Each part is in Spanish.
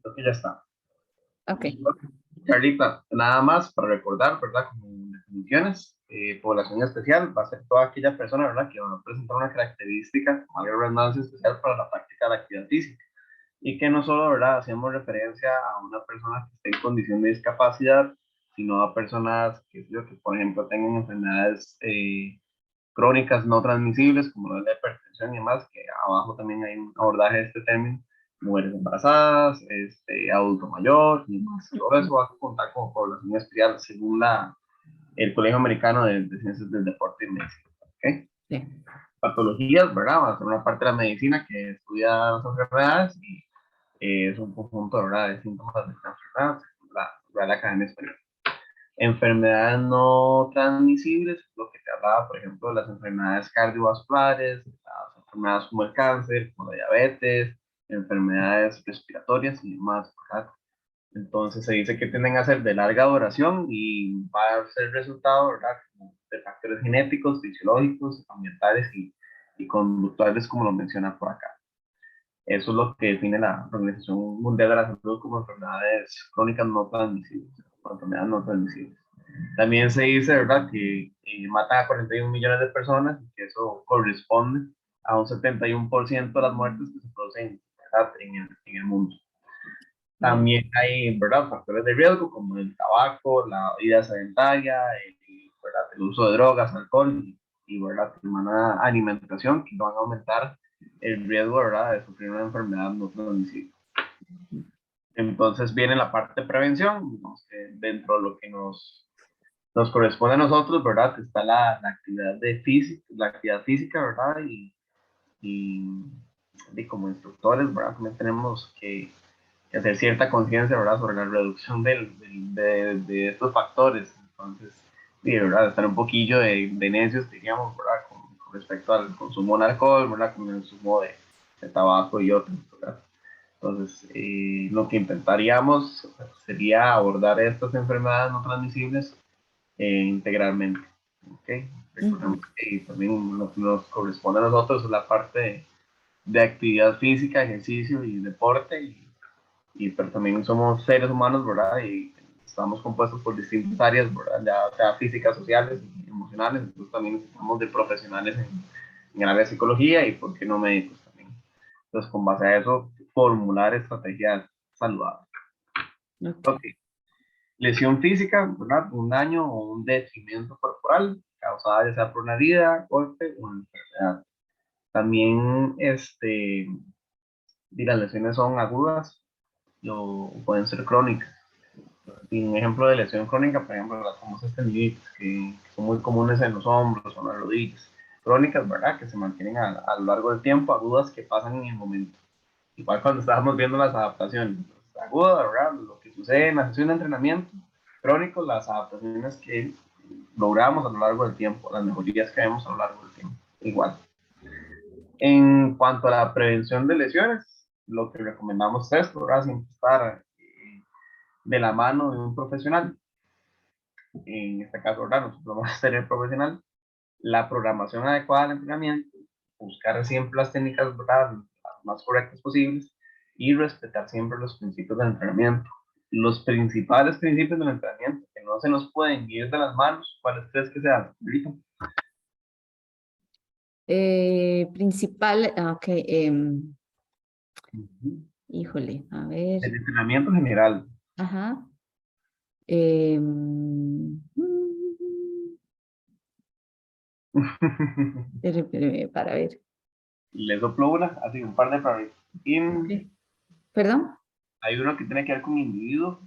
Creo que ya está. Ok. Carlita, nada más para recordar, ¿verdad? Como definiciones, población especial va a ser toda aquella persona, ¿verdad? Que va a presentar una característica, valga la redundancia, especial para la práctica de la actividad física. Y que no solo, ¿verdad? Hacemos referencia a una persona que esté en condición de discapacidad, sino a personas que por ejemplo, tengan enfermedades crónicas no transmisibles, como la hipertensión y demás, que abajo también hay un abordaje de este término, mujeres embarazadas, adulto mayor y demás. Todo eso va a contar como población especial según el Colegio Americano de Ciencias del Deporte y Medicina. ¿Okay? Sí. Patologías, ¿verdad? Va a ser una parte de la medicina que estudia las enfermedades y es un conjunto, ¿verdad?, de síntomas de esta enfermedad, la Real Academia Española. Enfermedades no transmisibles, lo que te hablaba, por ejemplo, de las enfermedades cardiovasculares, las enfermedades como el cáncer, como la diabetes, enfermedades respiratorias y demás, ¿verdad? Entonces se dice que tienden a ser de larga duración y va a ser resultado, ¿verdad?, de factores genéticos, fisiológicos, ambientales y conductuales, como lo menciona por acá. Eso es lo que define la Organización Mundial de la Salud como enfermedades crónicas no transmisibles, o enfermedades no transmisibles. También se dice, ¿verdad?, que matan a 41 millones de personas y que eso corresponde a un 71% de las muertes que se producen, ¿verdad?, en el mundo. También hay, ¿verdad?, factores de riesgo como el tabaco, la vida sedentaria, ¿verdad?, el uso de drogas, alcohol y ¿verdad?, la mala alimentación, que van a aumentar el riesgo, ¿verdad?, de sufrir una enfermedad no transmisible. Entonces viene la parte de prevención, digamos que dentro de lo que nos corresponde a nosotros, ¿verdad?, está la actividad la actividad física, ¿verdad?, y como instructores, ¿verdad?, también tenemos que hacer cierta conciencia, ¿verdad?, sobre la reducción de estos factores. Entonces, sí, ¿verdad?, estar un poquillo de necios, diríamos, ¿verdad?, con respecto al consumo de alcohol, ¿verdad?, con el consumo de tabaco y otros, ¿verdad? Entonces, lo que intentaríamos sería abordar estas enfermedades no transmisibles integralmente. ¿Okay? Recordemos que también nos corresponde a nosotros la parte de actividad física, ejercicio y deporte, pero también somos seres humanos, ¿verdad? Y estamos compuestos por distintas áreas, ¿verdad? Ya sea físicas, sociales y emocionales, entonces también necesitamos de profesionales en el área de psicología y, ¿por qué no, médicos también? Entonces, con base a eso, formular estrategias saludables. Okay. Ok. Lesión física, ¿verdad? Un daño o un detrimento corporal causada ya sea por una herida, golpe o enfermedad. También, las lesiones son agudas o pueden ser crónicas. Y un ejemplo de lesión crónica, por ejemplo, las famosas tendinitis, que son muy comunes en los hombros o en las rodillas. Crónicas, ¿verdad? Que se mantienen a lo largo del tiempo, agudas que pasan en el momento. Igual cuando estábamos viendo las adaptaciones. Agudas, ¿verdad? Lo que sucede en la sesión de entrenamiento. Crónicos, las adaptaciones que logramos a lo largo del tiempo, las mejorías que vemos a lo largo del tiempo. Igual. En cuanto a la prevención de lesiones, lo que recomendamos es, ¿verdad?, siempre estar de la mano de un profesional. En este caso, ¿verdad?, nosotros vamos a ser el profesional. La programación adecuada del entrenamiento, buscar siempre las técnicas, ¿verdad?, las más correctas posibles y respetar siempre los principios del entrenamiento. Los principales principios del entrenamiento que no se nos pueden ir de las manos, ¿cuáles crees que sean? Rita? Principal, ok, híjole, a ver, El entrenamiento general. ajá. Espérame, para ver. Le soplo una, así un par de para Okay. ¿Perdón? Hay uno que tiene que ver con individuo.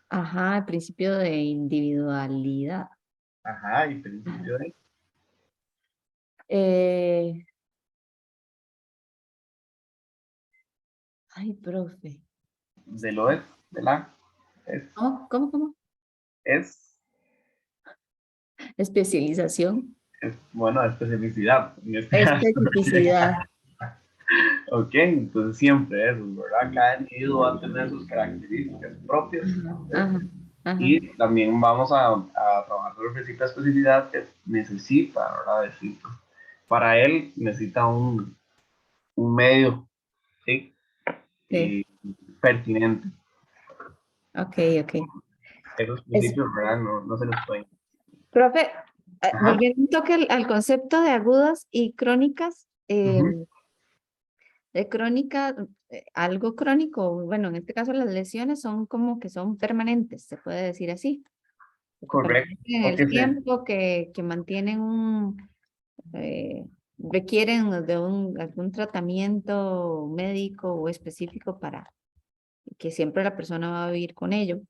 Ajá, el principio de individualidad. Ajá, y Ajá. principio Eh, Ay, profe. de lo es, de la ¿Cómo? es, Especialización. bueno, especificidad. En este caso. Especificidad. Ok, entonces siempre eso, ¿verdad? Cada individuo va a tener sus características propias, Ajá, ajá. y también vamos a trabajar sobre el principio de especificidad que necesita, ¿verdad? Decir, para él necesita un medio, ¿sí? Sí. pertinente. Ok, ok. Esos principios, ¿verdad? No se los pueden. Profe, Ajá. volviendo un toque al concepto de agudas y crónicas, Ujú. de crónica, algo crónico, bueno, en este caso las lesiones son como que son permanentes, se puede decir así, que Correcto. permanecen en O el que se, tiempo, que mantienen requieren de algún tratamiento médico o específico para que siempre la persona va a vivir con ello.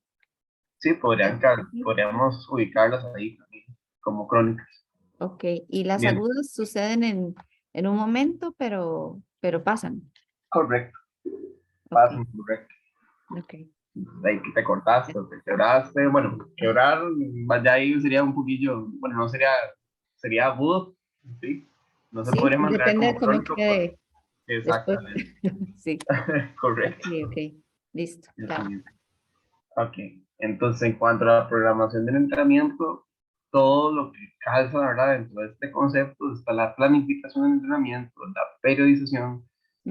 sí, Ujú. podríamos ubicarlas ahí también, como crónicas. Ok, y las Bien, agudas suceden en un momento, pero pasan. correcto. Ok, Pasan, correcto. ok. Ahí que te cortaste o te quebraste. Bueno, quebrar, ya ahí sería un poquillo, bueno, no sería, sería agudo, ¿sí? No se Sí, podría mantener depende de como cómo crónico, pero quede después. exactamente, Sí, ok, correcto. ok. Listo, claro. Sí. Ok, entonces en cuanto a la programación del entrenamiento, todo lo que calza, ¿verdad? Dentro de este concepto está la planificación del entrenamiento, la periodización.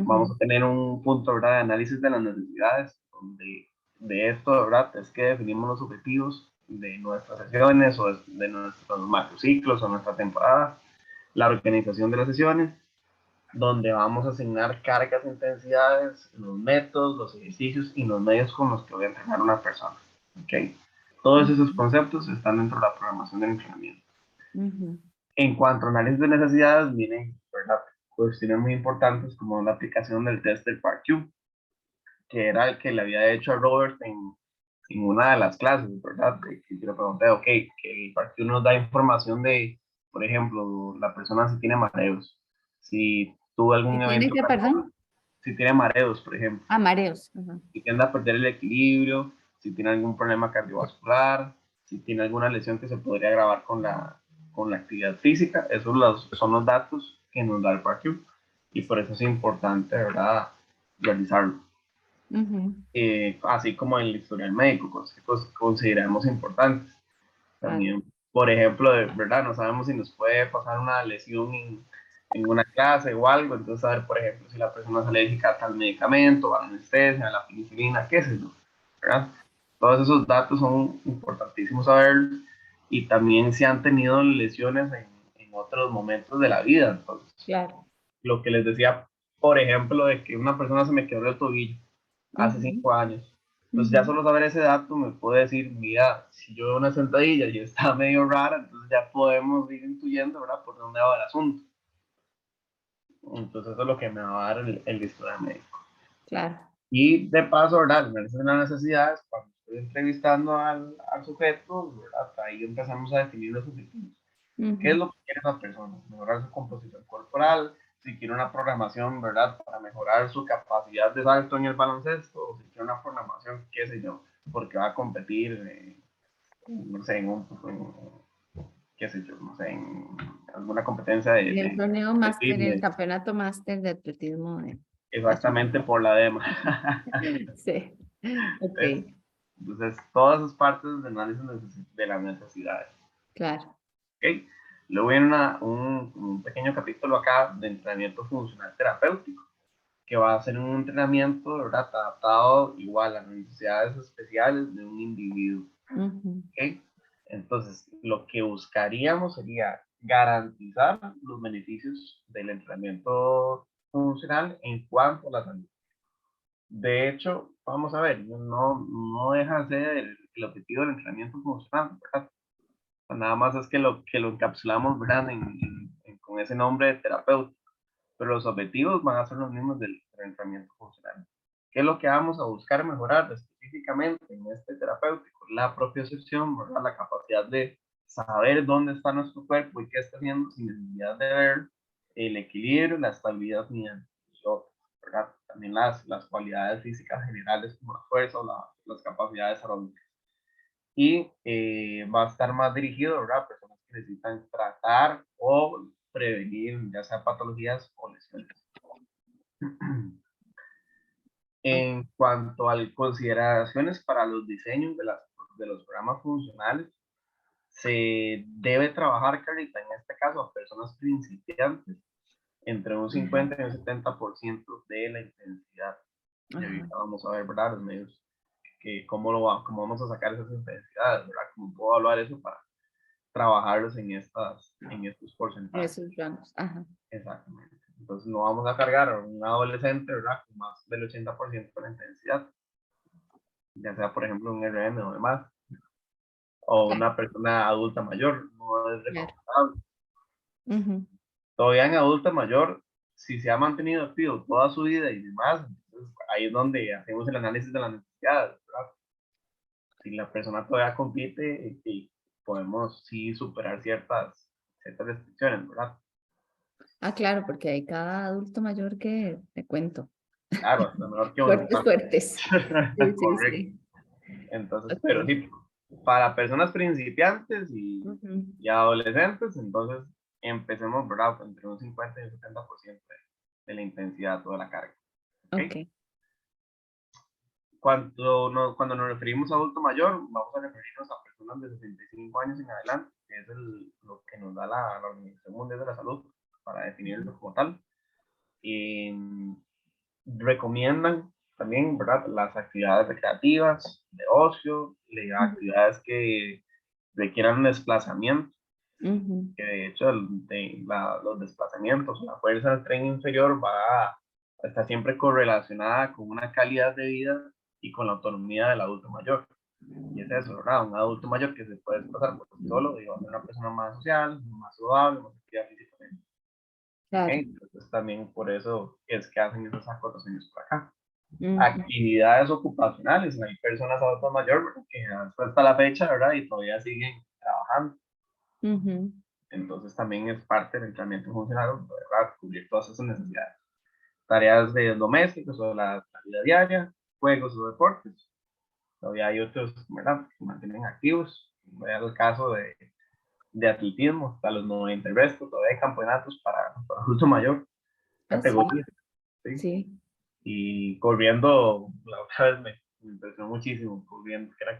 Vamos Ujú, a tener un punto, ¿verdad? De análisis de las necesidades, donde de esto, ¿verdad? Es que definimos los objetivos de nuestras sesiones o de nuestros macrociclos o nuestra temporada, la organización de las sesiones, donde vamos a asignar cargas e intensidades, los métodos, los ejercicios y los medios con los que voy a entrenar a una persona. ¿Okay? Todos esos ujú, conceptos están dentro de la programación del entrenamiento. ujú, En cuanto a análisis de necesidades, vienen, ¿verdad?, cuestiones muy importantes como la aplicación del test del PAR-Q, que era el que le había hecho a Robert en una de las clases, ¿verdad? De que yo le pregunté, ok, que el PAR-Q nos da información de, por ejemplo, la persona si tiene mareos, si tuvo ¿Qué algún tiene evento que, cardiovascular, perdón? si tiene mareos, por ejemplo, Ah, mareos. Ajá. si tiende a perder el equilibrio, si tiene algún problema cardiovascular, si tiene alguna lesión que se podría agravar con la actividad física, esos son los datos que nos da el PARQ y por eso es importante, ¿verdad?, realizarlo. Ujú, Así como el historial médico, cosas que consideramos importantes. claro. También, por ejemplo, de verdad, no sabemos si nos puede pasar una lesión en una clase o algo, entonces saber, por ejemplo, si la persona es alérgica a tal medicamento, a la anestesia, a la penicilina, qué sé yo, ¿verdad? Todos esos datos son importantísimos saber y también si han tenido lesiones en otros momentos de la vida. Entonces, Claro. lo que les decía, por ejemplo, de que una persona se me quebró el tobillo hace Ujú, 5 años. Entonces ya ujú, solo saber ese dato me puede decir, mira, si yo veo una sentadilla y está medio rara, entonces ya podemos ir intuyendo, ¿verdad?, por dónde va el asunto. Entonces eso es lo que me va a dar el historial médico. claro. Y de paso, ¿verdad?, el análisis de las necesidades, cuando estoy entrevistando al sujeto, ¿verdad?, ahí empezamos a definir los objetivos. ¿Qué es Ujú, lo que quiere esa persona? Mejorar su composición corporal, si quiere una programación, ¿verdad?, para mejorar su capacidad de salto en el baloncesto, o si quiere una programación, qué sé yo, porque va a competir, no sé, qué sé yo, no sé, en alguna competencia en el de torneo máster, en el fitness, campeonato máster de atletismo de su exactamente por la DEMA. Sí, ok, ¿Ves? Entonces, todas esas partes de análisis de las necesidades. claro. ¿Okay? Luego viene un pequeño capítulo acá de entrenamiento funcional terapéutico, que va a ser un entrenamiento, ¿verdad?, adaptado igual a las necesidades especiales de un individuo. Ujú, ¿Okay? Entonces, lo que buscaríamos sería garantizar los beneficios del entrenamiento funcional en cuanto a la salud. De hecho, vamos a ver, no deja de ser el objetivo del entrenamiento funcional, ¿verdad? Nada más es que lo encapsulamos, ¿verdad?, con ese nombre de terapeuta, pero los objetivos van a ser los mismos del entrenamiento funcional. ¿Qué es lo que vamos a buscar mejorar específicamente en este terapéutico? La propiocepción, ¿verdad?, la capacidad de saber dónde está nuestro cuerpo y qué está haciendo sin necesidad de ver el equilibrio, la estabilidad y otros, ¿verdad? También las cualidades físicas generales como la fuerza o las capacidades aeróbicas y va a estar más dirigido, ¿verdad?, a personas que necesitan tratar o prevenir ya sea patologías o lesiones. ok, En cuanto a consideraciones para los diseños de los programas funcionales, se debe trabajar, Carita, en este caso a personas principiantes entre un ujú, 50 y un 70% de la intensidad. Y Ajá. ahorita vamos a ver, ¿verdad? Los medios, que cómo vamos a sacar esas intensidades, ¿verdad? Cómo puedo evaluar eso para trabajarlos en estos porcentajes. Esos rangos. Ajá. Exactamente. Entonces no vamos a cargar a un adolescente, ¿verdad? Con más del 80% de la intensidad, ya sea, por ejemplo, un RM o demás, o Claro. una persona adulta mayor, no es Claro. recomendable. Ujú. Todavía en adulta mayor, si se ha mantenido activo toda su vida y demás, entonces ahí es donde hacemos el análisis de las necesidades, ¿verdad? Si la persona todavía compite, y podemos sí superar ciertas restricciones, ¿verdad? Ah, claro, porque hay cada adulto mayor que te cuento. Claro, hasta mejor que un Fuertes, fuertes. Sí, sí, correcto. sí. Entonces, pero Ok. sí, para personas principiantes Ujú. y adolescentes, entonces empecemos, ¿verdad? Entre un 50 y un 70% de la intensidad toda la carga. ¿Ok? Ok. Cuando nos referimos a adulto mayor, vamos a referirnos a personas de 65 años en adelante, que es lo que nos da la Organización Mundial de la Salud para definirlo como tal. Y recomiendan también, ¿verdad? Las actividades recreativas, de ocio, Ujú. actividades que requieran un desplazamiento, Ujú. que de hecho los desplazamientos, la fuerza del tren inferior va a estar siempre correlacionada con una calidad de vida y con la autonomía del adulto mayor. Y es eso, ¿verdad? Un adulto mayor que se puede desplazar por sí solo y va a ser una persona más social, más saludable, más activa físicamente. ¿Ok? Claro. Entonces también por eso es que hacen esas acotaciones por acá. Ujú. Actividades ocupacionales, hay personas adultas mayores, ¿verdad? Que hasta la fecha, ¿verdad? Y todavía siguen trabajando. Ujú. Entonces también es parte del entrenamiento funcional, ¿verdad? Cubrir todas esas necesidades. Tareas de domésticos o la vida diaria, juegos o deportes. Todavía hay otros, ¿verdad? Que se mantienen activos. Vean el caso de atletismo, hasta los 90 y resto, todavía hay campeonatos para adulto mayor, Ah, sí. categorías, ¿sí? Sí. Y corriendo, la otra vez me impresionó muchísimo, corriendo, que era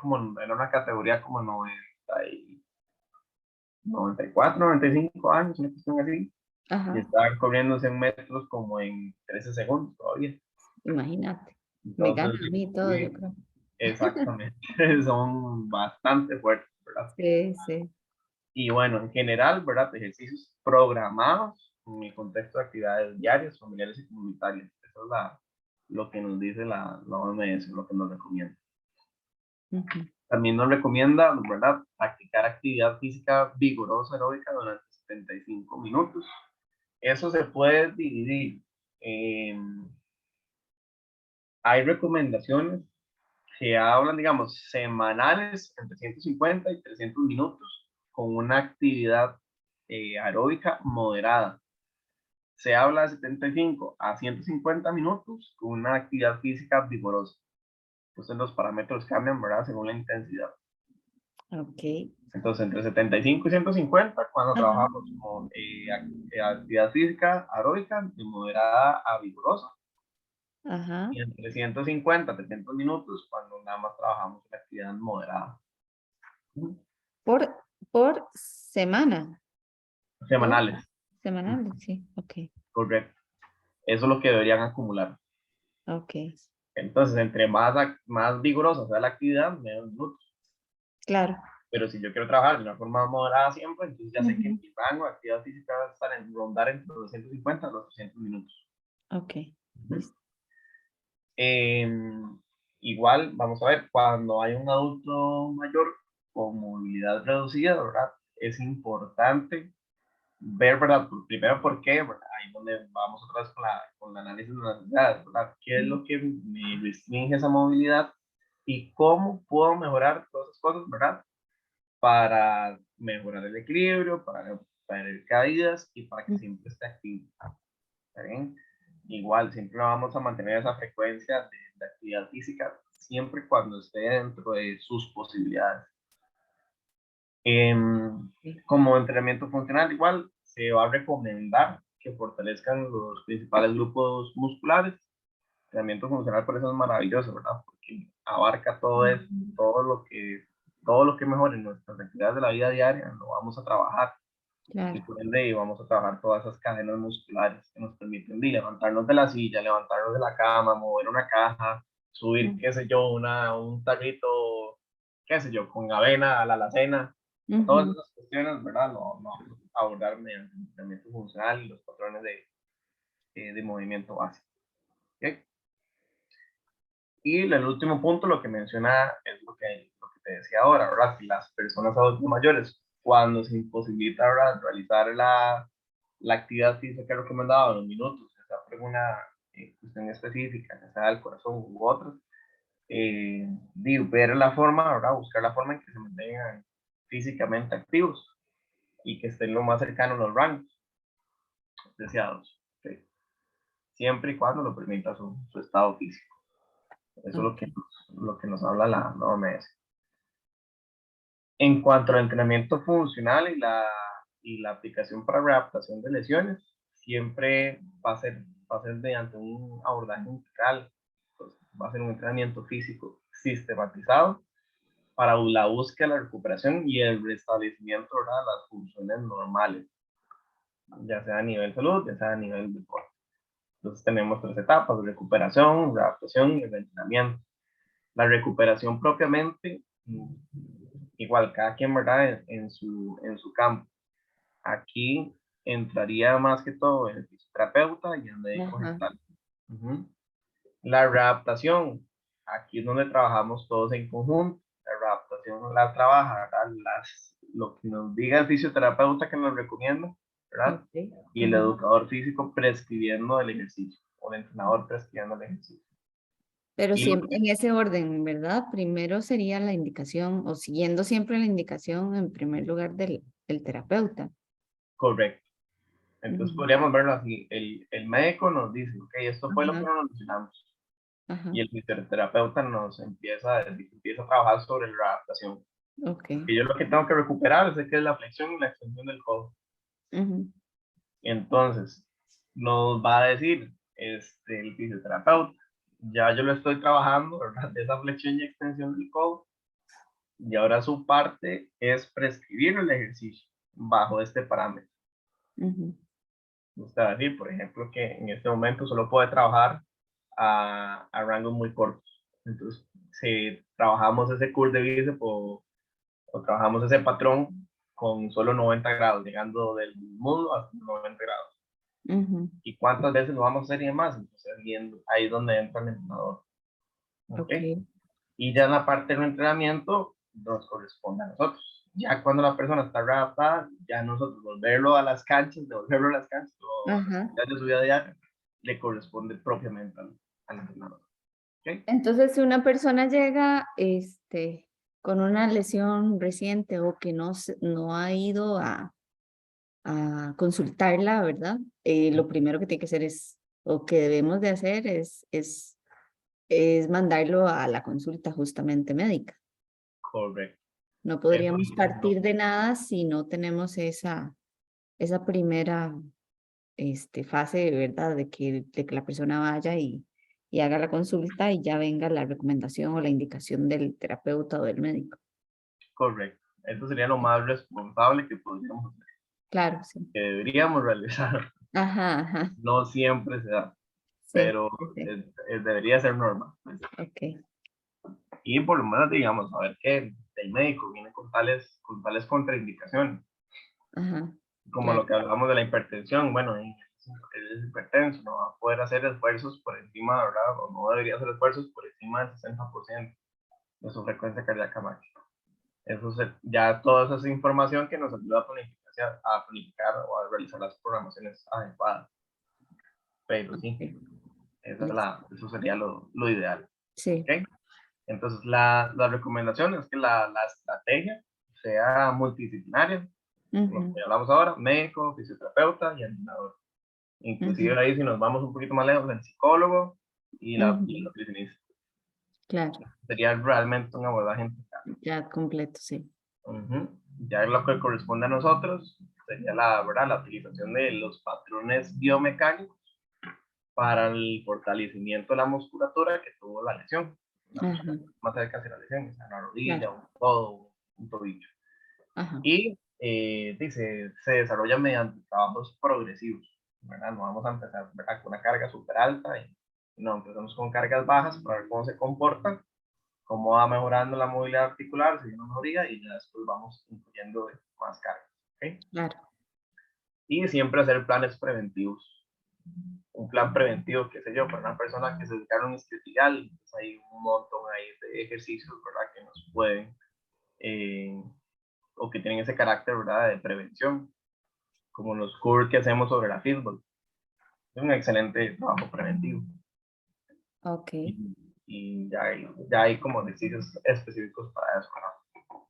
una categoría como 94, 95 años, una cuestión así, y Ajá. estaban corriendo 100 metros como en 13 segundos todavía. Imagínate. Me gana Entonces, a mí todo, yo sí, creo. exactamente, son bastante fuertes, ¿verdad? Sí, sí. Y bueno, en general, ¿verdad? Ejercicios programados en el contexto de actividades diarias, familiares y comunitarias. Eso es lo que nos dice la OMS, lo que nos recomienda. Ujú. También nos recomienda, ¿verdad? Practicar actividad física vigorosa aeróbica durante 75 minutos. Eso se puede dividir en... Hay recomendaciones que hablan, digamos, semanales entre 150 y 300 minutos con una actividad aeróbica moderada. Se habla de 75 a 150 minutos con una actividad física vigorosa. Entonces los parámetros cambian, ¿verdad? Según la intensidad. Ok. Entonces entre 75 y 150 cuando Ajá. trabajamos con actividad física aeróbica de moderada a vigorosa. Ajá. Y entre 150 a 300 minutos cuando nada más trabajamos en actividad moderada. Por, por semana. Por Semanales. semanal, sí. Ok. Correcto. Eso es lo que deberían acumular. Ok. Entonces, entre más vigorosa sea la actividad, menos minutos. Claro. Pero si yo quiero trabajar de una forma moderada siempre, entonces ya sé que Ujú. mi rango de actividad física va a estar en rondar entre los 250 a los 300 minutos. Ok. Listo. Eh, igual, vamos a ver, cuando hay un adulto mayor con movilidad reducida, ¿verdad? Es importante ver, ¿verdad? Primero, ¿por qué? ¿Verdad? Ahí es donde vamos otra vez con la análisis de las necesidades, ¿verdad? ¿Qué es lo que me restringe esa movilidad? Y cómo puedo mejorar todas esas cosas, ¿verdad? Para mejorar el equilibrio, para prevenir caídas y para que Ujú. siempre esté activo. ¿Está bien? Igual, siempre vamos a mantener esa frecuencia de actividad física, siempre cuando esté dentro de sus posibilidades. Sí. Como entrenamiento funcional, igual se va a recomendar que fortalezcan los principales grupos musculares. Entrenamiento funcional por eso es maravilloso, ¿verdad? Porque abarca todo eso, Ujú. todo lo que, todo lo que mejore nuestras actividades de la vida diaria, lo vamos a trabajar. Claro. Y por ende vamos a trabajar todas esas cadenas musculares que nos permiten levantarnos de la silla, levantarnos de la cama, mover una caja, subir, qué sé yo, un tarrito, qué sé yo, con avena a la alacena. Todas Ujú. esas cuestiones, ¿verdad? Lo vamos a abordar mediante el entrenamiento funcional y los patrones de movimiento básico. ¿Okay? Y el último punto, lo que menciona, es lo que te decía ahora, ¿verdad? Que las personas adultas mayores, cuando se imposibilita, ¿verdad?, realizar la actividad física que recomendaba en los minutos, ya sea por alguna cuestión específica, ya sea el corazón u otras, ver la forma, ¿verdad?, buscar la forma en que se mantengan físicamente activos y que estén lo más cercanos a los rangos deseados, ¿okay? Siempre y cuando lo permita su estado físico. Eso es Ok. lo que nos habla la OMS. En cuanto al entrenamiento funcional y la aplicación para readaptación de lesiones, siempre va a ser mediante un abordaje integral. Pues, va a ser un entrenamiento físico sistematizado para la búsqueda, la recuperación y el restablecimiento, ¿verdad?, de las funciones normales, ya sea a nivel salud, ya sea a nivel deporte. Entonces tenemos 3 etapas: recuperación, readaptación y entrenamiento. La recuperación propiamente, igual, cada quien, ¿verdad?, en su campo. Aquí entraría más que todo el fisioterapeuta y el médico Ajá. general. Ujú. La readaptación, aquí es donde trabajamos todos en conjunto. La readaptación la trabaja, ¿verdad?, lo que nos diga el fisioterapeuta que nos recomienda, ¿verdad? Ok. Y el Ujú. educador físico prescribiendo el ejercicio, o el entrenador prescribiendo el ejercicio. Pero Y lo siempre en ese orden, ¿verdad? Primero sería la indicación o siguiendo siempre la indicación en primer lugar del terapeuta. correcto. Entonces Ujú. podríamos verlo así. El médico nos dice, ok, esto fue lo que Ajá, nos mencionamos. ajá. Y el fisioterapeuta nos empieza a trabajar sobre la adaptación. Ok. Y yo lo que tengo que recuperar es que es la flexión y la extensión del codo. Ujú. Entonces, nos va a decir el fisioterapeuta, ya yo lo estoy trabajando, ¿verdad?, de esa flexión y extensión del codo, y ahora su parte es prescribir el ejercicio bajo este parámetro. Ujú. Usted va a decir, por ejemplo, que en este momento solo puede trabajar a rangos muy cortos. Entonces, si trabajamos ese curl de bíceps o trabajamos ese patrón con solo 90 grados, llegando del muslo hasta 90 grados. Ujú. ¿Y cuántas veces lo vamos a hacer y demás? Entonces, ahí es donde entra el entrenador. ¿Ok? Ok. Y ya en la parte del entrenamiento nos corresponde a nosotros. Ya cuando la persona está readaptada, ya nosotros volverlo a las canchas, devolverlo a las canchas o a las Ajá. actividades de su vida diaria, le corresponde propiamente al entrenador. ¿Ok? Entonces, si una persona llega, con una lesión reciente o que no ha ido a consultarla, ¿verdad? Lo primero que tiene que hacer o que debemos de hacer es mandarlo a la consulta justamente médica. Correcto. No Eso podríamos es lo partir de nada si no tenemos esa primera fase, ¿verdad? De que la persona vaya y haga la consulta y ya venga la recomendación o la indicación del terapeuta o del médico. correcto. Eso sería lo más responsable que podríamos hacer, Claro, sí. que deberíamos realizar. Ajá, ajá. No siempre se da, Sí, pero sí, sí. debería ser normal. Ok. Y por lo menos, digamos, a ver que el médico viene con tales contraindicaciones, Ajá. como Claro. lo que hablamos de la hipertensión. Bueno, él es hipertenso, no va a poder hacer esfuerzos por encima, ¿verdad? O no debería hacer esfuerzos por encima del 60% de su frecuencia cardíaca máxima. Ya toda esa es información que nos ayuda a planificar o a realizar las programaciones adecuadas. Pero sí, Ok. Listo. eso sería lo ideal. Sí. ¿Ok? Entonces, la recomendación es que la estrategia sea multidisciplinaria, lo Ujú, que hablamos ahora: médico, fisioterapeuta y entrenador. ujú, Inclusive ahí, si nos vamos un poquito más lejos, el psicólogo y el ujú. nutricionista. Claro. Sería realmente un abordaje integral. Ya completo, sí. Ujú. Ya lo que corresponde a nosotros sería ¿verdad?, la utilización de los patrones biomecánicos para el fortalecimiento de la musculatura que tuvo la lesión. La Ajá. persona más cerca hacia la lesión, o sea, una rodilla, Claro. un codo, un tobillo. Ajá. Y se desarrolla mediante trabajos progresivos, ¿verdad? No vamos a empezar, ¿verdad?, con una carga súper alta y no, empezamos con cargas bajas para ver cómo se comporta, cómo va mejorando la movilidad articular, si hay una mejoría, y ya después vamos incluyendo más cargas. ¿Okay? Claro. Y siempre hacer planes preventivos. Un plan preventivo, qué sé yo, para una persona que se dedica a un isquiotibial, pues hay un montón ahí de ejercicios, ¿verdad?, que nos pueden, o que tienen ese carácter, ¿verdad?, de prevención, como los curls que hacemos sobre la fútbol. Es un excelente trabajo preventivo. Ok. Y ya hay como ejercicios específicos para eso, ¿no?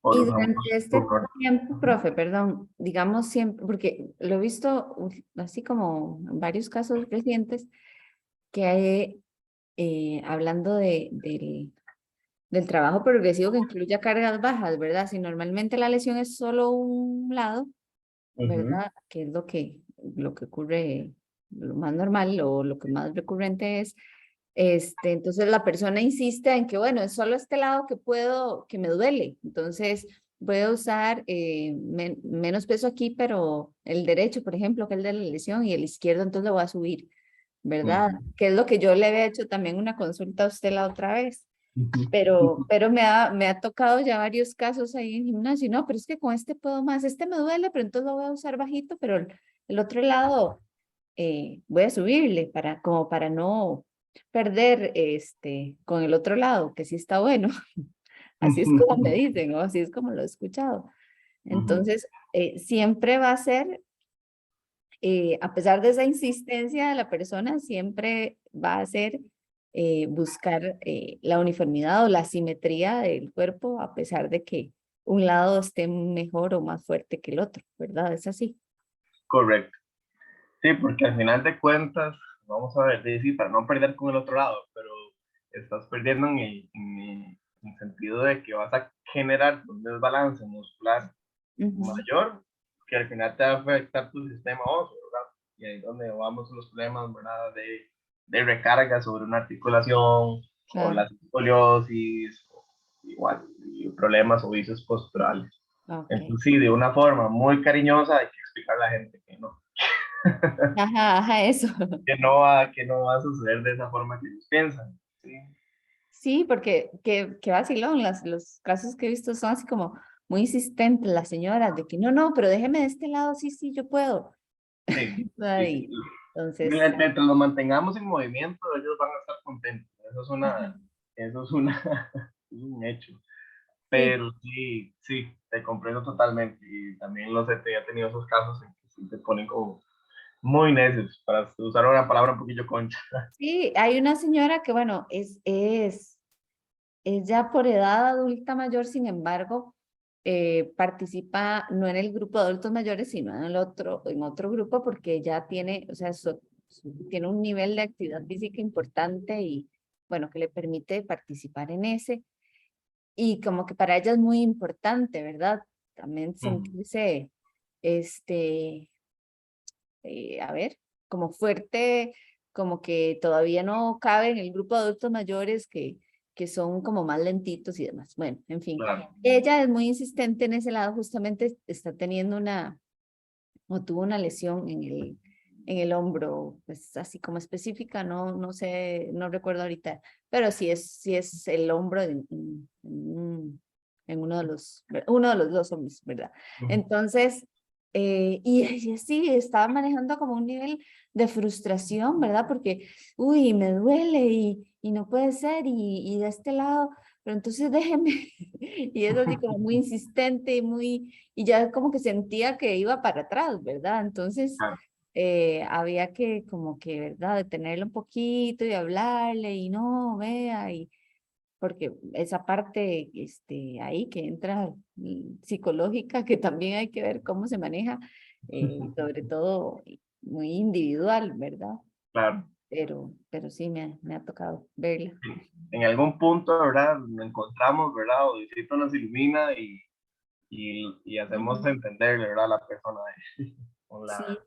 O Y los durante famosos este turnos. tiempo, profe, perdón, digamos siempre, porque lo he visto así como en varios casos recientes, que hay, hablando del trabajo progresivo que incluye cargas bajas, ¿verdad? Si normalmente la lesión es solo un lado, Ujú, ¿verdad? Que es lo que ocurre, lo más normal o lo que más recurrente es. Entonces la persona insiste en que, bueno, es solo este lado que me duele. Entonces voy a usar menos peso aquí, pero el derecho, por ejemplo, que es el de la lesión, y el izquierdo, entonces lo voy a subir, ¿verdad? ujú, Que es lo que yo le había hecho también una consulta a usted la otra vez. ujú. Pero me ha tocado ya varios casos ahí en gimnasio. No, pero es que con este puedo más. Este me duele, pero entonces lo voy a usar bajito, pero el otro lado voy a subirle como para no perder con el otro lado, que sí está bueno. Así es como me dicen, o así es como lo he escuchado. Ujú. Entonces, siempre va a ser, a pesar de esa insistencia de la persona, siempre va a ser buscar la uniformidad o la simetría del cuerpo, a pesar de que un lado esté mejor o más fuerte que el otro, ¿verdad? Es así. Correcto. Sí, porque al final de cuentas, vamos a ver, sí, para no perder con el otro lado, pero estás perdiendo en el sentido de que vas a generar un desbalance muscular Ujú. mayor, que al final te va a afectar tu sistema óseo, ¿verdad? Y ahí es donde vamos a los problemas, ¿verdad? De recarga sobre una articulación, o Claro, la escoliosis, o igual, y problemas o vicios posturales. ok. Entonces, sí, de una forma muy cariñosa hay que explicarle a la gente que no, Ajá, ajá, eso. que no va a suceder de esa forma que ellos piensan. ¿Sí? Sí, porque qué vacilón, los casos que he visto son así como muy insistentes las señoras de que no, no, pero déjeme de este lado, sí, sí, yo puedo. Sí, sí, sí. Ay, entonces, Mientras los mantengamos en movimiento, ellos van a estar contentos. ajá, Eso es una, es un hecho. sí, Pero sí, sí, te comprendo totalmente. Y también los he tenido esos casos en que sí te ponen como muy necios, para usar una palabra un poquillo concha. sí, hay una señora que, bueno, es ya por edad adulta mayor, sin embargo, participa no en el grupo de adultos mayores, sino en otro grupo, porque ya tiene, o sea, tiene un nivel de actividad física importante y, bueno, que le permite participar en ese. Y como que para ella es muy importante, ¿verdad? También Ujú. sentirse, este, a ver, como fuerte, como que todavía no cabe en el grupo de adultos mayores que son como más lentitos y demás. Bueno, en fin, Claro. ella es muy insistente en ese lado, justamente está teniendo o tuvo una lesión en el hombro, pues así como específica, no sé, no recuerdo ahorita, pero sí es el hombro en uno de los dos hombros, ¿verdad? Ujú. Entonces, y ella sí, estaba manejando como un nivel de frustración, ¿verdad? Porque, uy, me duele y no puede ser, y de este lado, pero entonces déjeme, y es así como muy insistente y ya como que sentía que iba para atrás, ¿verdad? Entonces Ah, había que como que, ¿verdad? Detenerlo un poquito y hablarle y no, vea, y porque esa parte ahí que entra psicológica, que también hay que ver cómo se maneja, sobre todo muy individual, ¿verdad? claro. Pero sí me ha tocado verla. En algún punto, ¿verdad? Nos encontramos, ¿verdad? O Diosito nos ilumina y hacemos Ujú. entenderle, ¿verdad? A la persona o la, Sí,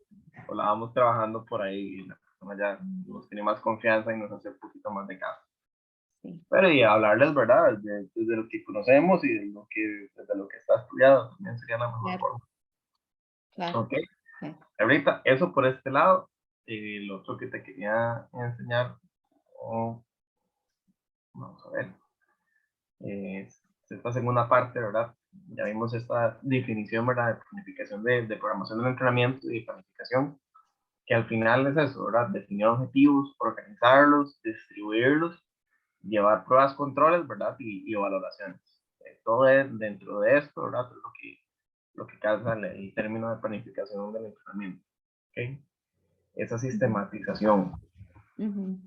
o la vamos trabajando por ahí y la persona ya nos tiene más confianza y nos hace un poquito más de caso. sí, Pero y hablarles, ¿verdad? Desde lo que conocemos y desde lo que está estudiado también sería la mejor claro, forma. claro. Ok, Sí. ahorita eso por este lado. Lo otro que te quería enseñar, oh, vamos a ver, eh, esta segunda parte, ¿verdad? Ya vimos esta definición, ¿verdad? De planificación de programación del entrenamiento y de planificación, que al final es eso, ¿verdad? Definir objetivos, organizarlos, distribuirlos, llevar pruebas, controles, ¿verdad? Y valoraciones. Todo es dentro de esto, ¿verdad? Es lo que calza el término de planificación del entrenamiento. ¿Ok? Esa Ujú, sistematización. ujú,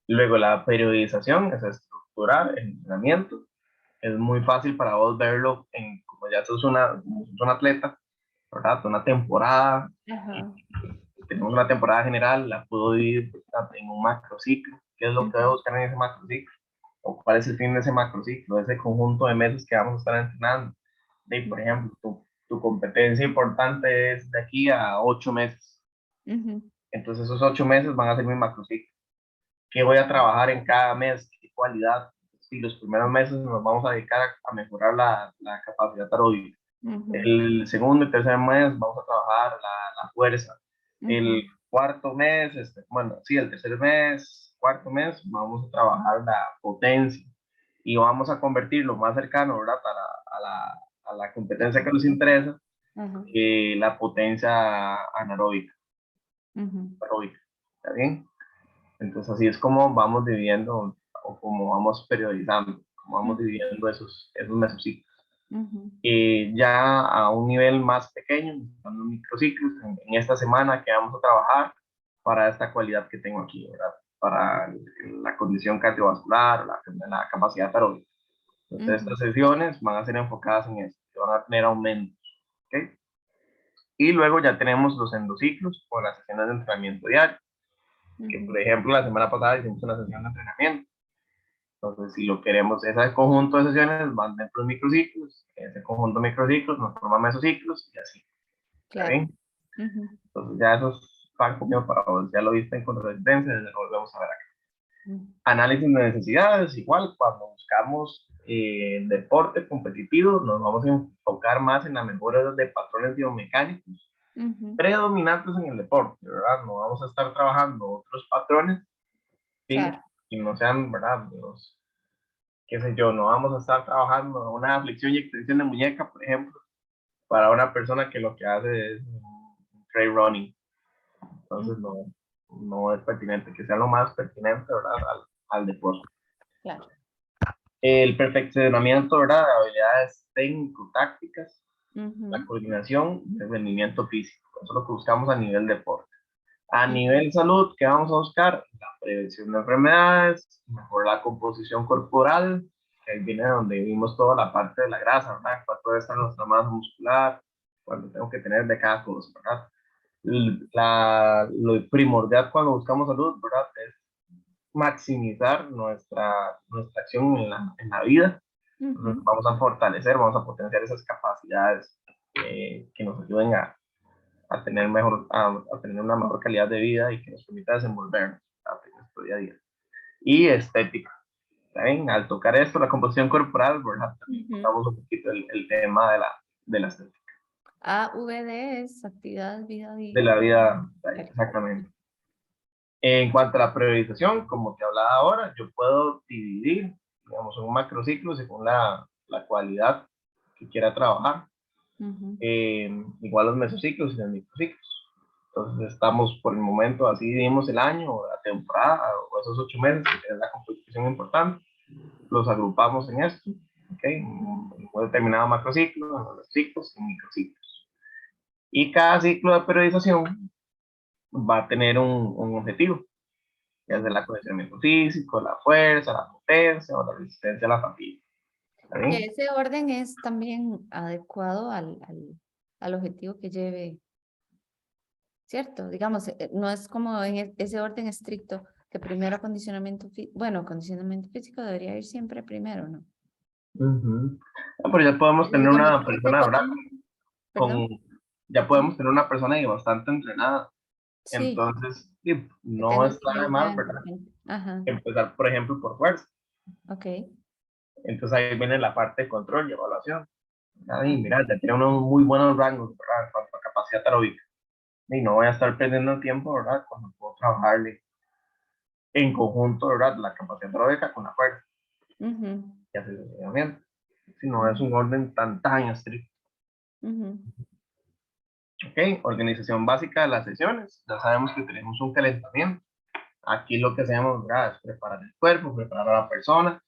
Luego la periodización, esa estructurar el entrenamiento. Es muy fácil para vos verlo en, como ya sos un atleta, ¿verdad? Una temporada, ajá, tenemos una temporada general, la puedo dividir en un macrociclo. ¿Qué es lo que voy a ujú, buscar en ese macrociclo? ¿O cuál es el fin de ese macrociclo, de ese conjunto de meses que vamos a estar entrenando? Por ejemplo, tu competencia importante es de aquí a 8 meses. ujú, Entonces esos 8 meses van a ser mi macrociclo. ¿Qué voy a trabajar en cada mes? ¿Qué cualidad? Si los primeros meses nos vamos a dedicar a mejorar la capacidad aeróbica. ujú, El segundo y tercer mes vamos a trabajar la fuerza. ujú, El cuarto mes, bueno, sí, el tercer mes, cuarto mes, vamos a trabajar la potencia y vamos a convertirlo más cercano, ¿verdad? A la la competencia que nos competencia. interesa, Ajá, la potencia anaeróbica, ujú, aeróbica, ¿está bien? Entonces así es como vamos dividiendo o como vamos periodizando, como vamos ujú, dividiendo esos mesociclos. ujú, Ya a un nivel más pequeño, son los microciclos, en esta semana que vamos a trabajar para esta cualidad que tengo aquí, ¿verdad? Para la condición cardiovascular, la capacidad aeróbica. Entonces ujú, estas sesiones van a ser enfocadas en esto, que van a tener aumentos, ¿ok? Y luego ya tenemos los endociclos o las sesiones de entrenamiento diario, que ujú, por ejemplo la semana pasada hicimos una sesión de entrenamiento. Entonces, si lo queremos, ese conjunto de sesiones van dentro de microciclos, ese conjunto de microciclos nos forma mesociclos y así. ¿Está claro. bien? Ujú, Entonces, ya esos van conmigo para vos. Ya lo viste en contraresistencia, lo volvemos a ver acá. ujú, Análisis de necesidades, igual, cuando buscamos deporte competitivo, nos vamos a enfocar más en la mejora de patrones biomecánicos ujú, predominantes en el deporte, ¿verdad? No vamos a estar trabajando otros patrones, ¿sí? claro. Y no sean, ¿verdad? Los, qué sé yo, no vamos a estar trabajando una flexión y extensión de muñeca, por ejemplo, para una persona que lo que hace es un trail running. Entonces Ujú, no es pertinente, que sea lo más pertinente, ¿verdad? Al deporte. claro. El perfeccionamiento, ¿verdad? De habilidades técnico-tácticas, la Ujú, coordinación, el rendimiento físico. Eso es lo que buscamos a nivel deporte. A ujú, nivel salud, ¿qué vamos a buscar? La prevención de enfermedades, mejorar la composición corporal, que ahí viene donde vimos toda la parte de la grasa, ¿verdad? Cuánto está nuestra masa muscular, cuánto tengo que tener de cada cosa, ¿verdad? Lo primordial cuando buscamos salud, ¿verdad? Es maximizar nuestra acción en la vida. Entonces, ujú, vamos a fortalecer, vamos a potenciar esas capacidades que nos ayuden a tener una mejor calidad de vida y que nos permita desenvolvernos en nuestro día a día. Y estética. ¿Saben? Al tocar esto, la composición corporal, ¿verdad? También ujú. tocamos un poquito el tema de la estética, AVD es actividad, vida, de la vida, Vale. exactamente. En cuanto a la priorización, como te hablaba ahora, yo puedo dividir, digamos, un macrociclo según la cualidad que quiera trabajar. Ujú, Igual los mesociclos y los microciclos. Entonces estamos por el momento, así dividimos el año o la temporada o esos 8 meses, que es la competición importante, los agrupamos en esto, ¿ok? En un determinado macrociclo, en los ciclos y microciclos. Y cada ciclo de periodización va a tener un objetivo, ya sea el ujú. acondicionamiento físico, la fuerza, la potencia o la resistencia a la fatiga. ¿Está Y bien? ese orden es también adecuado al objetivo que lleve, ¿cierto? Digamos, no es como en ese orden estricto que primero acondicionamiento físico, bueno, acondicionamiento físico debería ir siempre primero, ¿no? Uh-huh. Pero ya podemos tener Desde mi una punto de persona, ¿verdad? perdón. Ya podemos tener una persona ahí bastante entrenada. Sí, Entonces, sí, que no tenga un está de nivel ya más, ¿verdad? importante. Ajá. Empezar, por ejemplo, por fuerza. Ok. Entonces ahí viene la parte de control y evaluación. Ahí, Ajá. mira, ya tiene unos muy buenos rangos, ¿verdad? En cuanto a capacidad aeróbica. Y no voy a estar perdiendo el tiempo, ¿verdad? Cuando puedo trabajarle en conjunto, ¿verdad? La capacidad aeróbica con la fuerza Ujú, y hacer el entrenamiento. Si no es ujú, un orden tan estricto. ujú, Ok, organización básica de las sesiones. Ya sabemos que tenemos un calentamiento. Aquí lo que hacemos, ¿verdad? Es preparar el cuerpo, preparar a la persona,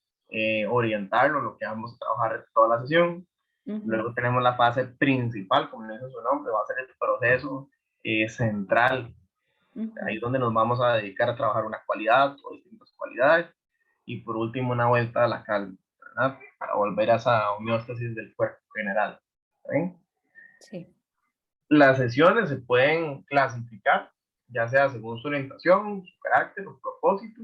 orientarlo, lo que vamos a trabajar toda la sesión. ujú, Luego tenemos la fase principal, como dice su nombre, va a ser el proceso central. Ahí es ujú. donde nos vamos a dedicar a trabajar una cualidad o distintas cualidades. Y por último, una vuelta a la calma, ¿verdad? Para volver a esa homeostasis del cuerpo general. ¿Sí? Sí. Las sesiones se pueden clasificar, ya sea según su orientación, su carácter o propósito.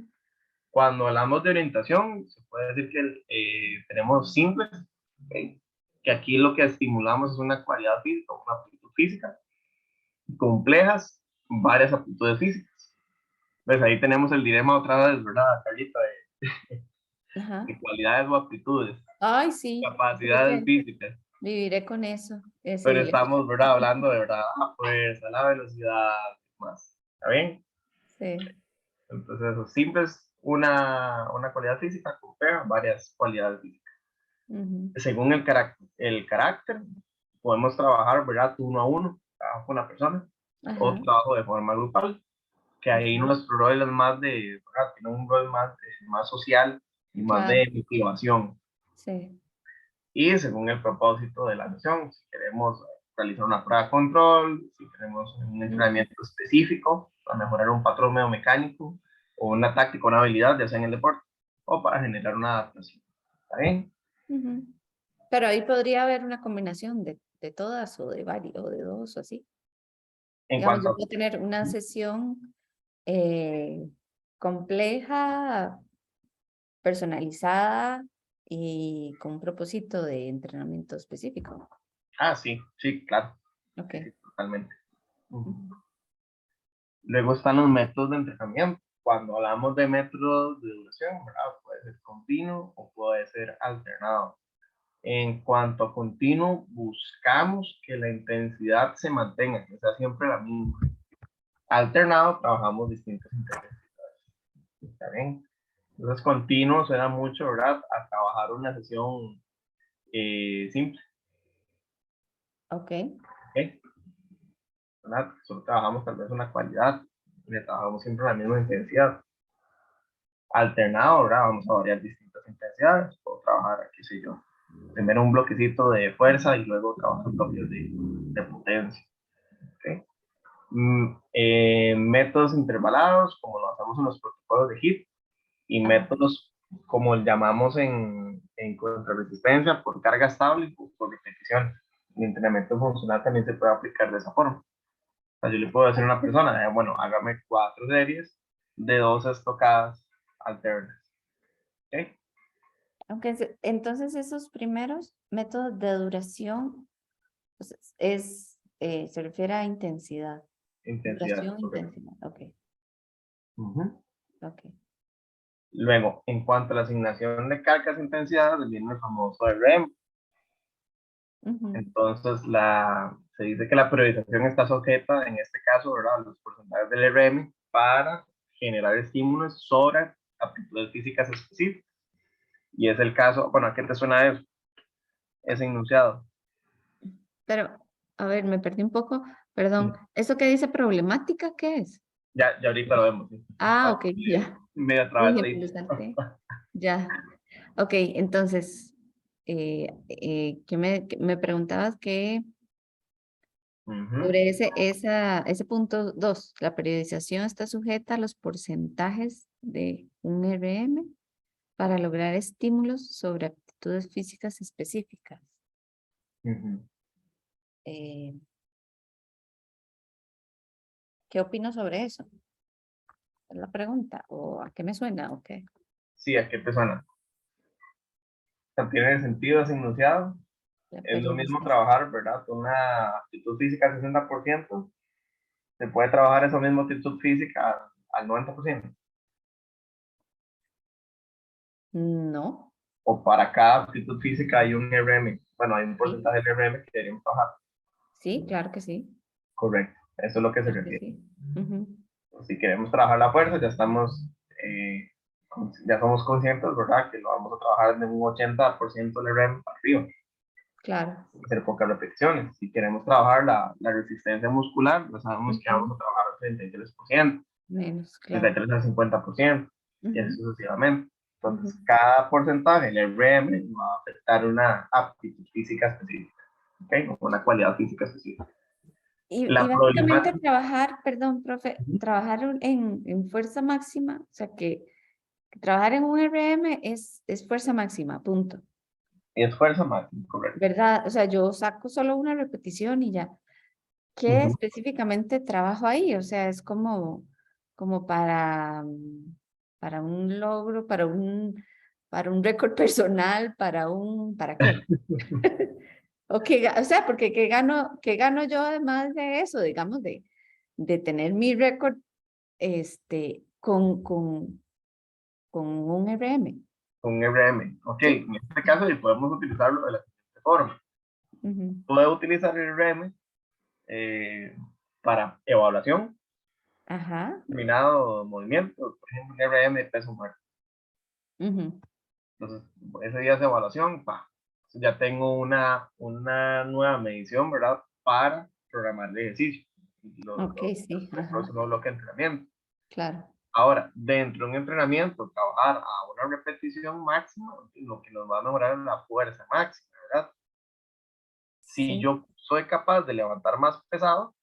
Cuando hablamos de orientación, se puede decir que tenemos simples, ¿okay? Que aquí lo que estimulamos es una cualidad física, una aptitud física, complejas, varias aptitudes físicas. Pues ahí tenemos el dilema otra vez, ¿verdad, Carlita? Ajá. De cualidades o aptitudes, Ay, sí. Creo capacidades que físicas, viviré con eso, ese pero dilema. estamos, ¿verdad? Hablando de verdad, la fuerza, la velocidad, más. ¿Está bien? Sí. Entonces, eso simple es una cualidad física, compleja, varias cualidades físicas. Ujú. Según el carácter, podemos trabajar, ¿verdad? Uno a uno, trabajo con la persona, o Ajá. trabajo de forma grupal, que ahí Ok. nuestro rol es más de, ¿verdad? Tiene un rol más social y más Claro. de motivación. Sí. Y según el propósito de la sesión, si queremos realizar una prueba de control, si queremos un Ujú, entrenamiento específico para mejorar un patrón biomecánico o una táctica, una habilidad, ya sea en el deporte, o para generar una adaptación. ¿Está bien? ujú. Pero ahí podría haber una combinación de todas o de varios o de dos o así. En Digamos, cuanto yo a... puedo tener una sesión eh, compleja, personalizada y con un propósito de entrenamiento específico. Ah, sí, sí, claro, Ok. sí, sí, totalmente. Ujú. Ujú. Luego están los métodos de entrenamiento. Cuando hablamos de métodos de duración, ¿verdad? Puede ser continuo o puede ser alternado. En cuanto a continuo, buscamos que la intensidad se mantenga, que sea siempre la misma. Alternado, trabajamos distintas intensidades. ¿Está bien? Entonces, continuo suena mucho, ¿verdad? A trabajar una sesión simple, Ok. ¿ok? ¿Verdad? Solo trabajamos tal vez una cualidad, le trabajamos siempre la misma intensidad. Alternado, ¿verdad? Vamos a variar distintas intensidades, puedo trabajar, qué sé yo, primero un bloquecito de fuerza y luego trabajar bloques de potencia, ¿ok? Métodos intervalados, como lo hacemos en los protocolos de HIIT, y Ajá. métodos como llamamos en contrarresistencia por carga estable y por repetición. El entrenamiento funcional también se puede aplicar de esa forma. O sea, yo le puedo decir a una persona, bueno, hágame 4 series de 2 estocadas alternas. ¿Okay? Aunque entonces esos primeros métodos de duración pues, se refiere a intensidad. Intensidad, Duración, correcto. intensidad. Ok. Uh -huh. Ok. Luego, en cuanto a la asignación de cargas e intensidades, viene el famoso RM. Ujú. Entonces, se dice que la periodización está sujeta, en este caso, ¿verdad?, a los porcentajes del RM para generar estímulos sobre aptitudes físicas específicas. Y es el caso, bueno, ¿a qué te suena eso? Ese enunciado. Pero, a ver, me perdí un poco. Perdón. Sí. ¿Eso que dice problemática, qué es? Ya ahorita lo vemos, ¿sí? Ah, Vamos, ok, ya. medio Dije, me atravesadito. lo salté. Ya. Ok, entonces, que me preguntabas que Uh -huh. sobre ese punto 2 la periodización está sujeta a los porcentajes de un RM para lograr estímulos sobre aptitudes físicas específicas. Uh -huh. Eh, ¿Qué opino sobre eso? Es la pregunta. ¿O a qué me suena? ¿O qué? Sí, ¿a qué te suena? ¿Tiene sentido ese enunciado? La Es lo mismo periodización. trabajar, ¿verdad? Una aptitud física al 60%, se puede trabajar esa misma aptitud física al 90%. No, O para cada aptitud física hay un RM. Bueno, hay un sí, porcentaje de RM que deberíamos trabajar. sí, claro que sí, Correcto. Eso es lo que se claro que refiere. sí. Ujú. Si queremos trabajar la fuerza, ya somos conscientes, ¿verdad? Que lo vamos a trabajar de un 80% del RM para arriba. Claro. Hacer pocas repeticiones. Si queremos trabajar la resistencia muscular, ya sabemos que vamos Ujú. a trabajar al 33%, Menos, claro. 33 al 50%, y así Ujú, sucesivamente. ujú. Entonces, cada porcentaje del RM va a afectar una aptitud física específica, ¿ok? O una cualidad física específica. Y La básicamente problemática trabajar, perdón, profe, trabajar en fuerza máxima, o sea que trabajar en un RM es fuerza máxima, punto. es fuerza máxima, correcto. ¿Verdad? O sea, yo saco solo una repetición y ya. ¿Qué Ujú. específicamente trabajo ahí? O sea, es como para un logro, para un récord personal, ¿para qué? O sea, porque qué gano yo además de eso, digamos, de tener mi récord con un RM. Un RM. Ok, Sí. en este caso sí podemos utilizarlo de la siguiente forma. Ujú. Puedo utilizar el RM para evaluación, Ajá. determinado movimiento, por ejemplo, un RM de peso muerto. Ujú. Entonces, ese día de evaluación, pa, ya tengo una nueva medición, ¿verdad? Para programar el ejercicio. Ok, sí, El ajá, próximo bloque de entrenamiento. claro. Ahora, dentro de un entrenamiento, trabajar a una repetición máxima, lo que nos va a mejorar es la fuerza máxima, ¿verdad? Si Sí, yo soy capaz de levantar más pesado,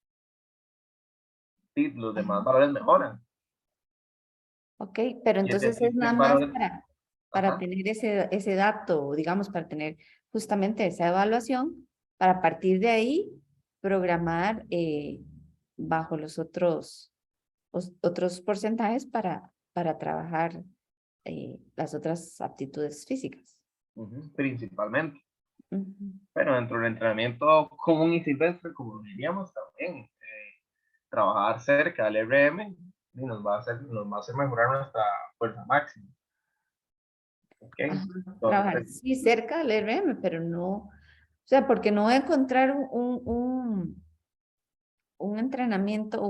sí, los demás ajá. valores mejoran. Ok, pero Y es entonces es decir, que nada el más valor, para ajá, tener ese dato, digamos, para tener justamente esa evaluación, para partir de ahí programar bajo otros porcentajes para trabajar las otras aptitudes físicas. principalmente. Ujú. Pero dentro del entrenamiento común y silvestre, como diríamos también, trabajar cerca del RM y nos va a hacer mejorar nuestra fuerza máxima. ¿Ok? Ajá, trabajar, Entonces, sí, cerca del RM, pero no, o sea, porque no voy a encontrar un entrenamiento,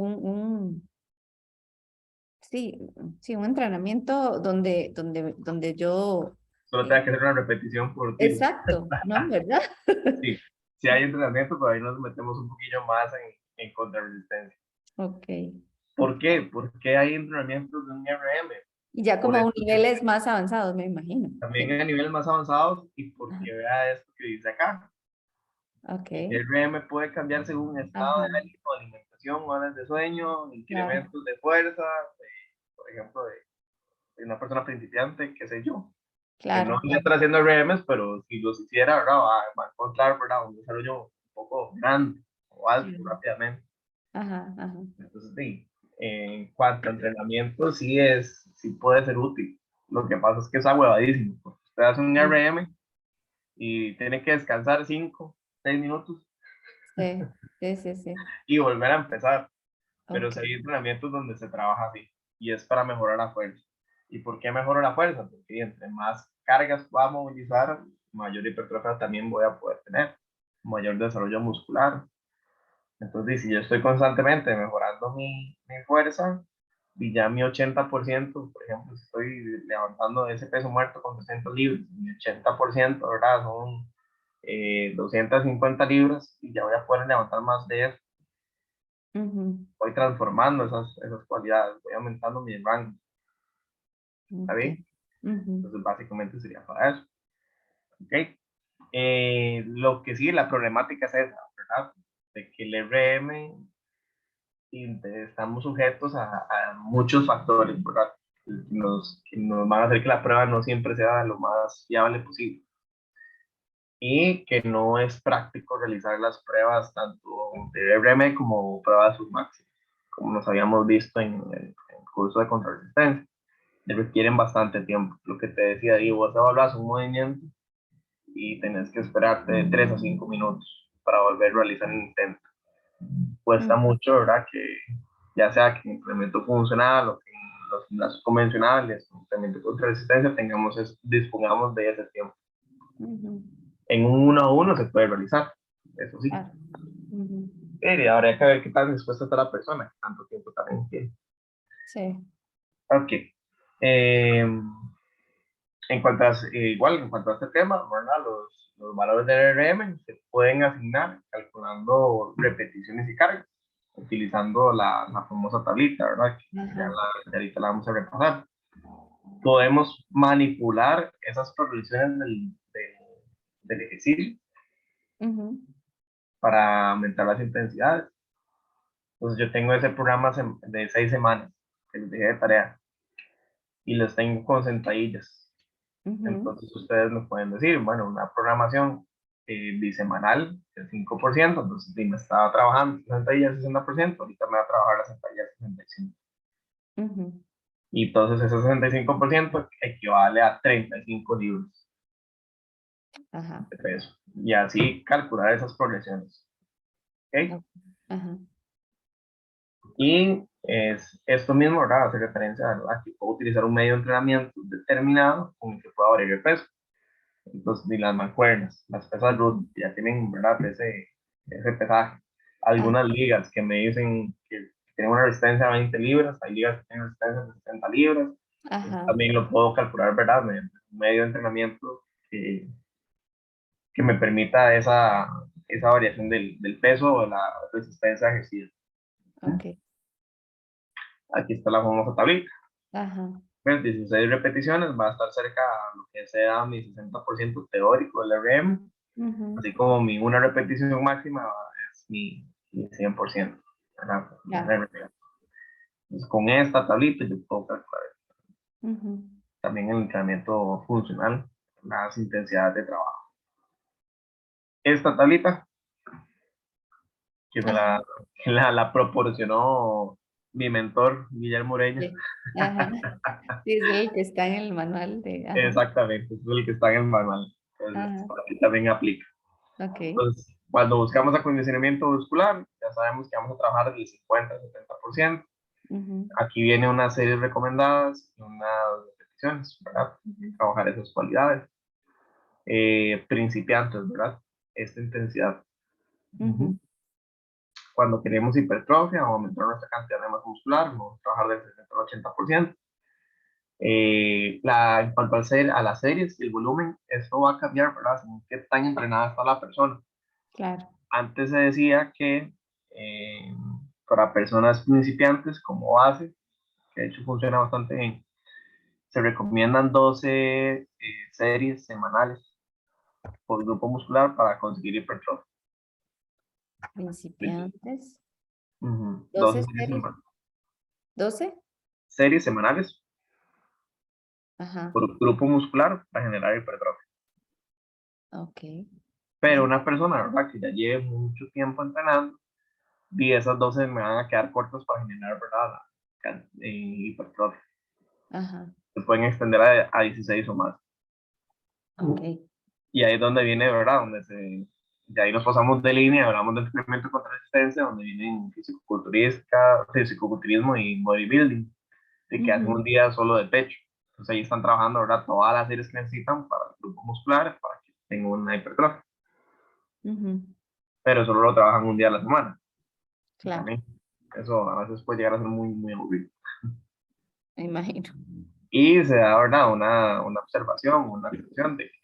sí, sí, un entrenamiento donde yo, solo eh, tenga que hacer una repetición por tiro. exacto, ¿no? ¿Verdad? Sí, si hay entrenamiento, pero ahí nos metemos un poquillo más en contrarresistencia. Ok. ¿Por qué? Porque hay entrenamientos de un RM. Y ya Por como eso un niveles más avanzados, me imagino. también Sí. a niveles más avanzados y Ajá. porque vea esto que dice acá. Ok. El RM puede cambiar según el estado Ajá. de ánimo, alimentación, horas de sueño, Claro, incrementos de fuerza, por ejemplo, de una persona principiante, qué sé yo, que no claro, voy a estar haciendo RMs, pero si los hiciera, ¿verdad? Va a encontrar, ¿verdad? Un desarrollo un poco grande o alto claro. rápidamente. Ajá, ajá. Entonces, sí, en cuanto a entrenamiento, sí puede ser útil. Lo que pasa es que es huevadísimo. Porque usted hace un Sí, RM y tiene que descansar 5, 6 minutos sí, sí, sí, sí. y volver a empezar. Pero Ok. sí hay entrenamientos donde se trabaja así y es para mejorar la fuerza. ¿Y por qué mejora la fuerza? Porque entre más cargas va a movilizar, mayor hipertrofia también voy a poder tener, mayor desarrollo muscular. Entonces, si yo estoy constantemente mejorando mi fuerza y ya mi 80%, por ejemplo, si estoy levantando ese peso muerto con 300 libras, mi 80%, ¿verdad? Son 250 libras y ya voy a poder levantar más de eso. Ujú. Voy transformando esas cualidades, voy aumentando mi rango, ¿está Ok. bien? Ujú. Entonces, básicamente sería para eso, ¿ok? Lo que sí, la problemática es esa, ¿verdad? De que el RM estamos sujetos a muchos factores, ¿verdad? Que nos van a hacer que la prueba no siempre sea lo más fiable posible. Y que no es práctico realizar las pruebas tanto de RM como pruebas submáximas, como nos habíamos visto en el curso de contrarresistencia. Requieren bastante tiempo. Lo que te decía, digo, vos evaluas un movimiento y tenés que esperarte de 3 a 5 minutos para volver a realizar el intento. Cuesta Mm. mucho, ¿verdad? Que ya sea que el implemento funcional o que los gimnasios convencionales, con entrenamiento contra resistencia, dispongamos de ese tiempo. En un 1 a 1 se puede realizar, eso sí. Claro. Pero habría que ver qué tan dispuesta está la persona, cuánto tiempo también tiene. Sí. Ok. En cuanto a, igual, en cuanto a este tema, ¿verdad? Los valores del RM se pueden asignar calculando repeticiones y cargas, utilizando la famosa tablita, ¿verdad? Que ya ahorita la vamos a repasar. Podemos manipular esas progresiones del ejercicio para aumentar las intensidades. Entonces yo tengo ese programa de 6 semanas que les dejé de tarea y los tengo con sentadillas. Entonces ustedes me pueden decir, bueno, una programación bisemanal del 5%, entonces si me estaba trabajando sentadillas 60%, ahorita me va a trabajar la sentadilla 65%. Y entonces ese 65% equivale a 35 libras de peso. Y así calcular esas progresiones. ¿Ok? Y es esto mismo, ¿verdad? Hace referencia a que puedo utilizar un medio de entrenamiento determinado con el que pueda variar el peso. Entonces, ni las mancuernas, las pesas root, ya tienen, ¿verdad? Ese pesaje. Algunas ligas que me dicen que tienen una resistencia a 20 libras, hay ligas que tienen resistencia a 60 libras. También lo puedo calcular, ¿verdad? Un medio de entrenamiento que me permita esa variación del peso o de la resistencia ejercida. Ok. Aquí está la famosa tablita. Pues 16 repeticiones, va a estar cerca a lo que sea mi 60% teórico del RM, así como mi una repetición máxima es mi 100%. Entonces, con esta tablita yo puedo calcular también el entrenamiento funcional, las intensidades de trabajo. Esta tablita, que me la proporcionó mi mentor, Guillermo Ureña. Sí. Sí, es el que está en el manual de... Exactamente, es el que está en el manual. Entonces, aquí también aplica. Okay. Entonces, cuando buscamos acondicionamiento muscular, ya sabemos que vamos a trabajar del 50 al 70%. Aquí viene una serie recomendadas y unas repeticiones, ¿verdad? Trabajar esas cualidades. Principiantes, ¿verdad? Esta intensidad. Cuando queremos hipertrofia o aumentar nuestra cantidad de masa muscular, vamos a trabajar del 60 al 80%. En cuanto a las series y el volumen, esto va a cambiar, ¿verdad? Según qué tan entrenada está la persona. Claro. Antes se decía que para personas principiantes como base, que de hecho funciona bastante bien, se recomiendan 12 series semanales por grupo muscular para conseguir hipertrofia. Principiantes. 12 12 series series. semanales. 12. Series semanales por grupo muscular para generar hipertrofia. Ok. Pero una persona, ¿verdad? Que ya lleve mucho tiempo entrenando, y esas 12 me van a quedar cortas para generar, ¿verdad? La hipertrofia. Se pueden extender a 16 o más. Ok. Y ahí es donde viene, ¿verdad? De ahí nos pasamos de línea, hablamos de entrenamiento contra resistencia, donde vienen fisicoculturismo y bodybuilding, de que hacen un día solo de pecho. Entonces ahí están trabajando, ¿verdad? Todas las series que necesitan para el grupo muscular, para que tengan una hipertrofia. Pero solo lo trabajan un día a la semana. Claro. También. Eso a veces puede llegar a ser muy, muy aburrido. Me imagino. Y se da, ¿verdad? Una observación, una reflexión de que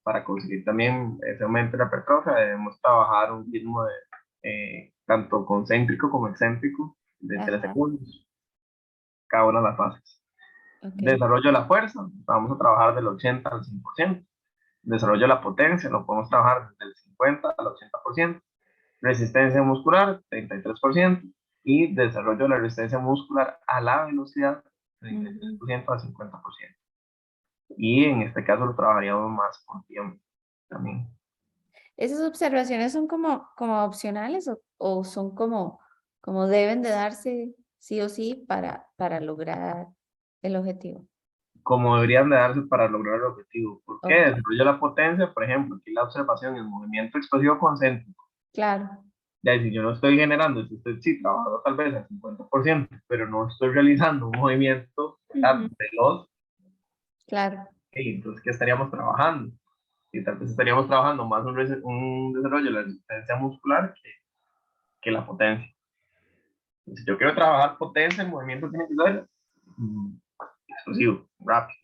para conseguir también ese aumento de la hipertrofia debemos trabajar un ritmo tanto concéntrico como excéntrico de 3 segundos, cada una de las fases. Desarrollo de la fuerza, vamos a trabajar del 80 al 100%. Desarrollo de la potencia, lo podemos trabajar desde el 50 al 80%. Resistencia muscular, 33%. Y desarrollo de la resistencia muscular a la velocidad, 33% al 50%. Y en este caso lo trabajaríamos más por tiempo también. ¿Esas observaciones son como opcionales o son como deben de darse sí o sí para lograr el objetivo? Como deberían de darse para lograr el objetivo. ¿Por qué? Ok. Desarrollo de la potencia, por ejemplo, aquí la observación, el movimiento explosivo concéntrico. Claro. Ya, si yo no estoy generando, si estoy sí, trabajando tal vez al 50%, pero no estoy realizando un movimiento, ¿verdad?, Ujú, veloz, claro. entonces, ¿qué estaríamos trabajando? Y tal vez estaríamos trabajando más un desarrollo de la resistencia muscular que la potencia. Si yo quiero trabajar potencia, el movimiento tiene que ser mm, explosivo, rápido.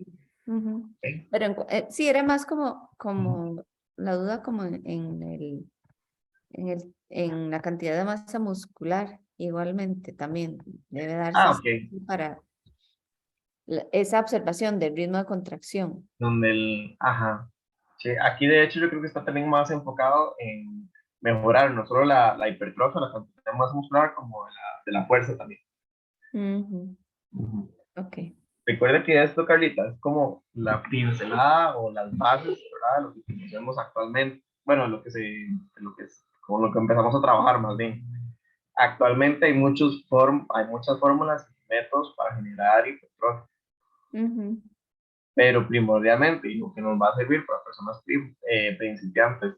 Ujú. ¿Ok? Pero sí, era más Ujú. como la duda como en la cantidad de masa muscular, igualmente también debe darse Ah, así ok. para esa observación del ritmo de contracción. Donde ajá. Sí, aquí de hecho yo creo que está también más enfocado en mejorar no solo la hipertrofia, la cantidad más muscular, como de la fuerza también. Ujú, Ujú. ok. Recuerde que esto, Carlita, es como la pincelada o las bases, ¿verdad? Lo que conocemos actualmente. Bueno, lo que es, con lo que empezamos a trabajar más bien. Actualmente hay muchas fórmulas y métodos para generar hipertrofia, Ujú, pero primordialmente, y lo que nos va a servir para personas principiantes,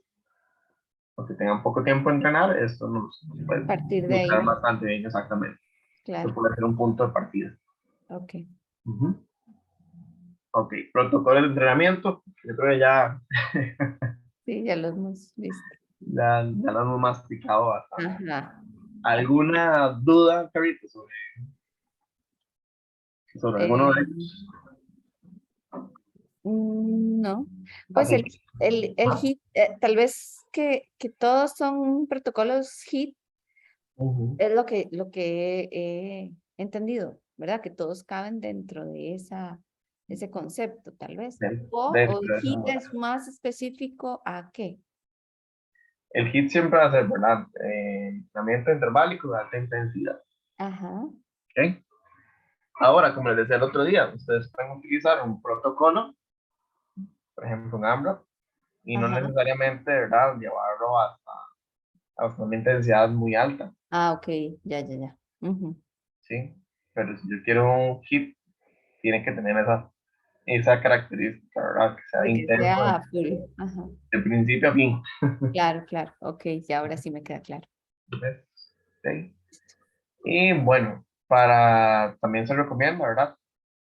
o que tengan poco tiempo de entrenar, esto a partir de nos cae ahí, bastante bien exactamente. Esto claro. puede ser un punto de partida. Ok. Ujú. Ok, protocolos de entrenamiento, yo creo que ya, Sí, ya lo hemos visto. ya lo hemos masticado bastante. Ajá. ¿Alguna duda, Carita, sobre alguno de Eh, ellos? no, Ok. pues el HIIT, tal vez que todos son protocolos HIIT, Ujú. es lo que he entendido, ¿verdad? Que todos caben dentro de ese concepto, tal vez. O el Dentro de esa HIIT moda. es más específico a qué. El hit siempre va a ser, ¿verdad? Entrenamiento interválico de alta intensidad. Ajá, ¿Ok? Ahora, como les decía el otro día, ustedes pueden utilizar un protocolo, por ejemplo, un AMRAP, y no ajá. necesariamente, ¿verdad?, llevarlo hasta una intensidad muy alta, Ah, ok, ya, ya, ya. Ujú. ¿sí? Pero si yo quiero un hit, tiene que tener esa característica, ¿verdad? Que sea De que intenso sea full. Ajá. de principio a fin. Claro, claro. Ok, ya ahora sí me queda claro. ¿Ves? ¿Sí? Y bueno, también se recomienda, ¿verdad?,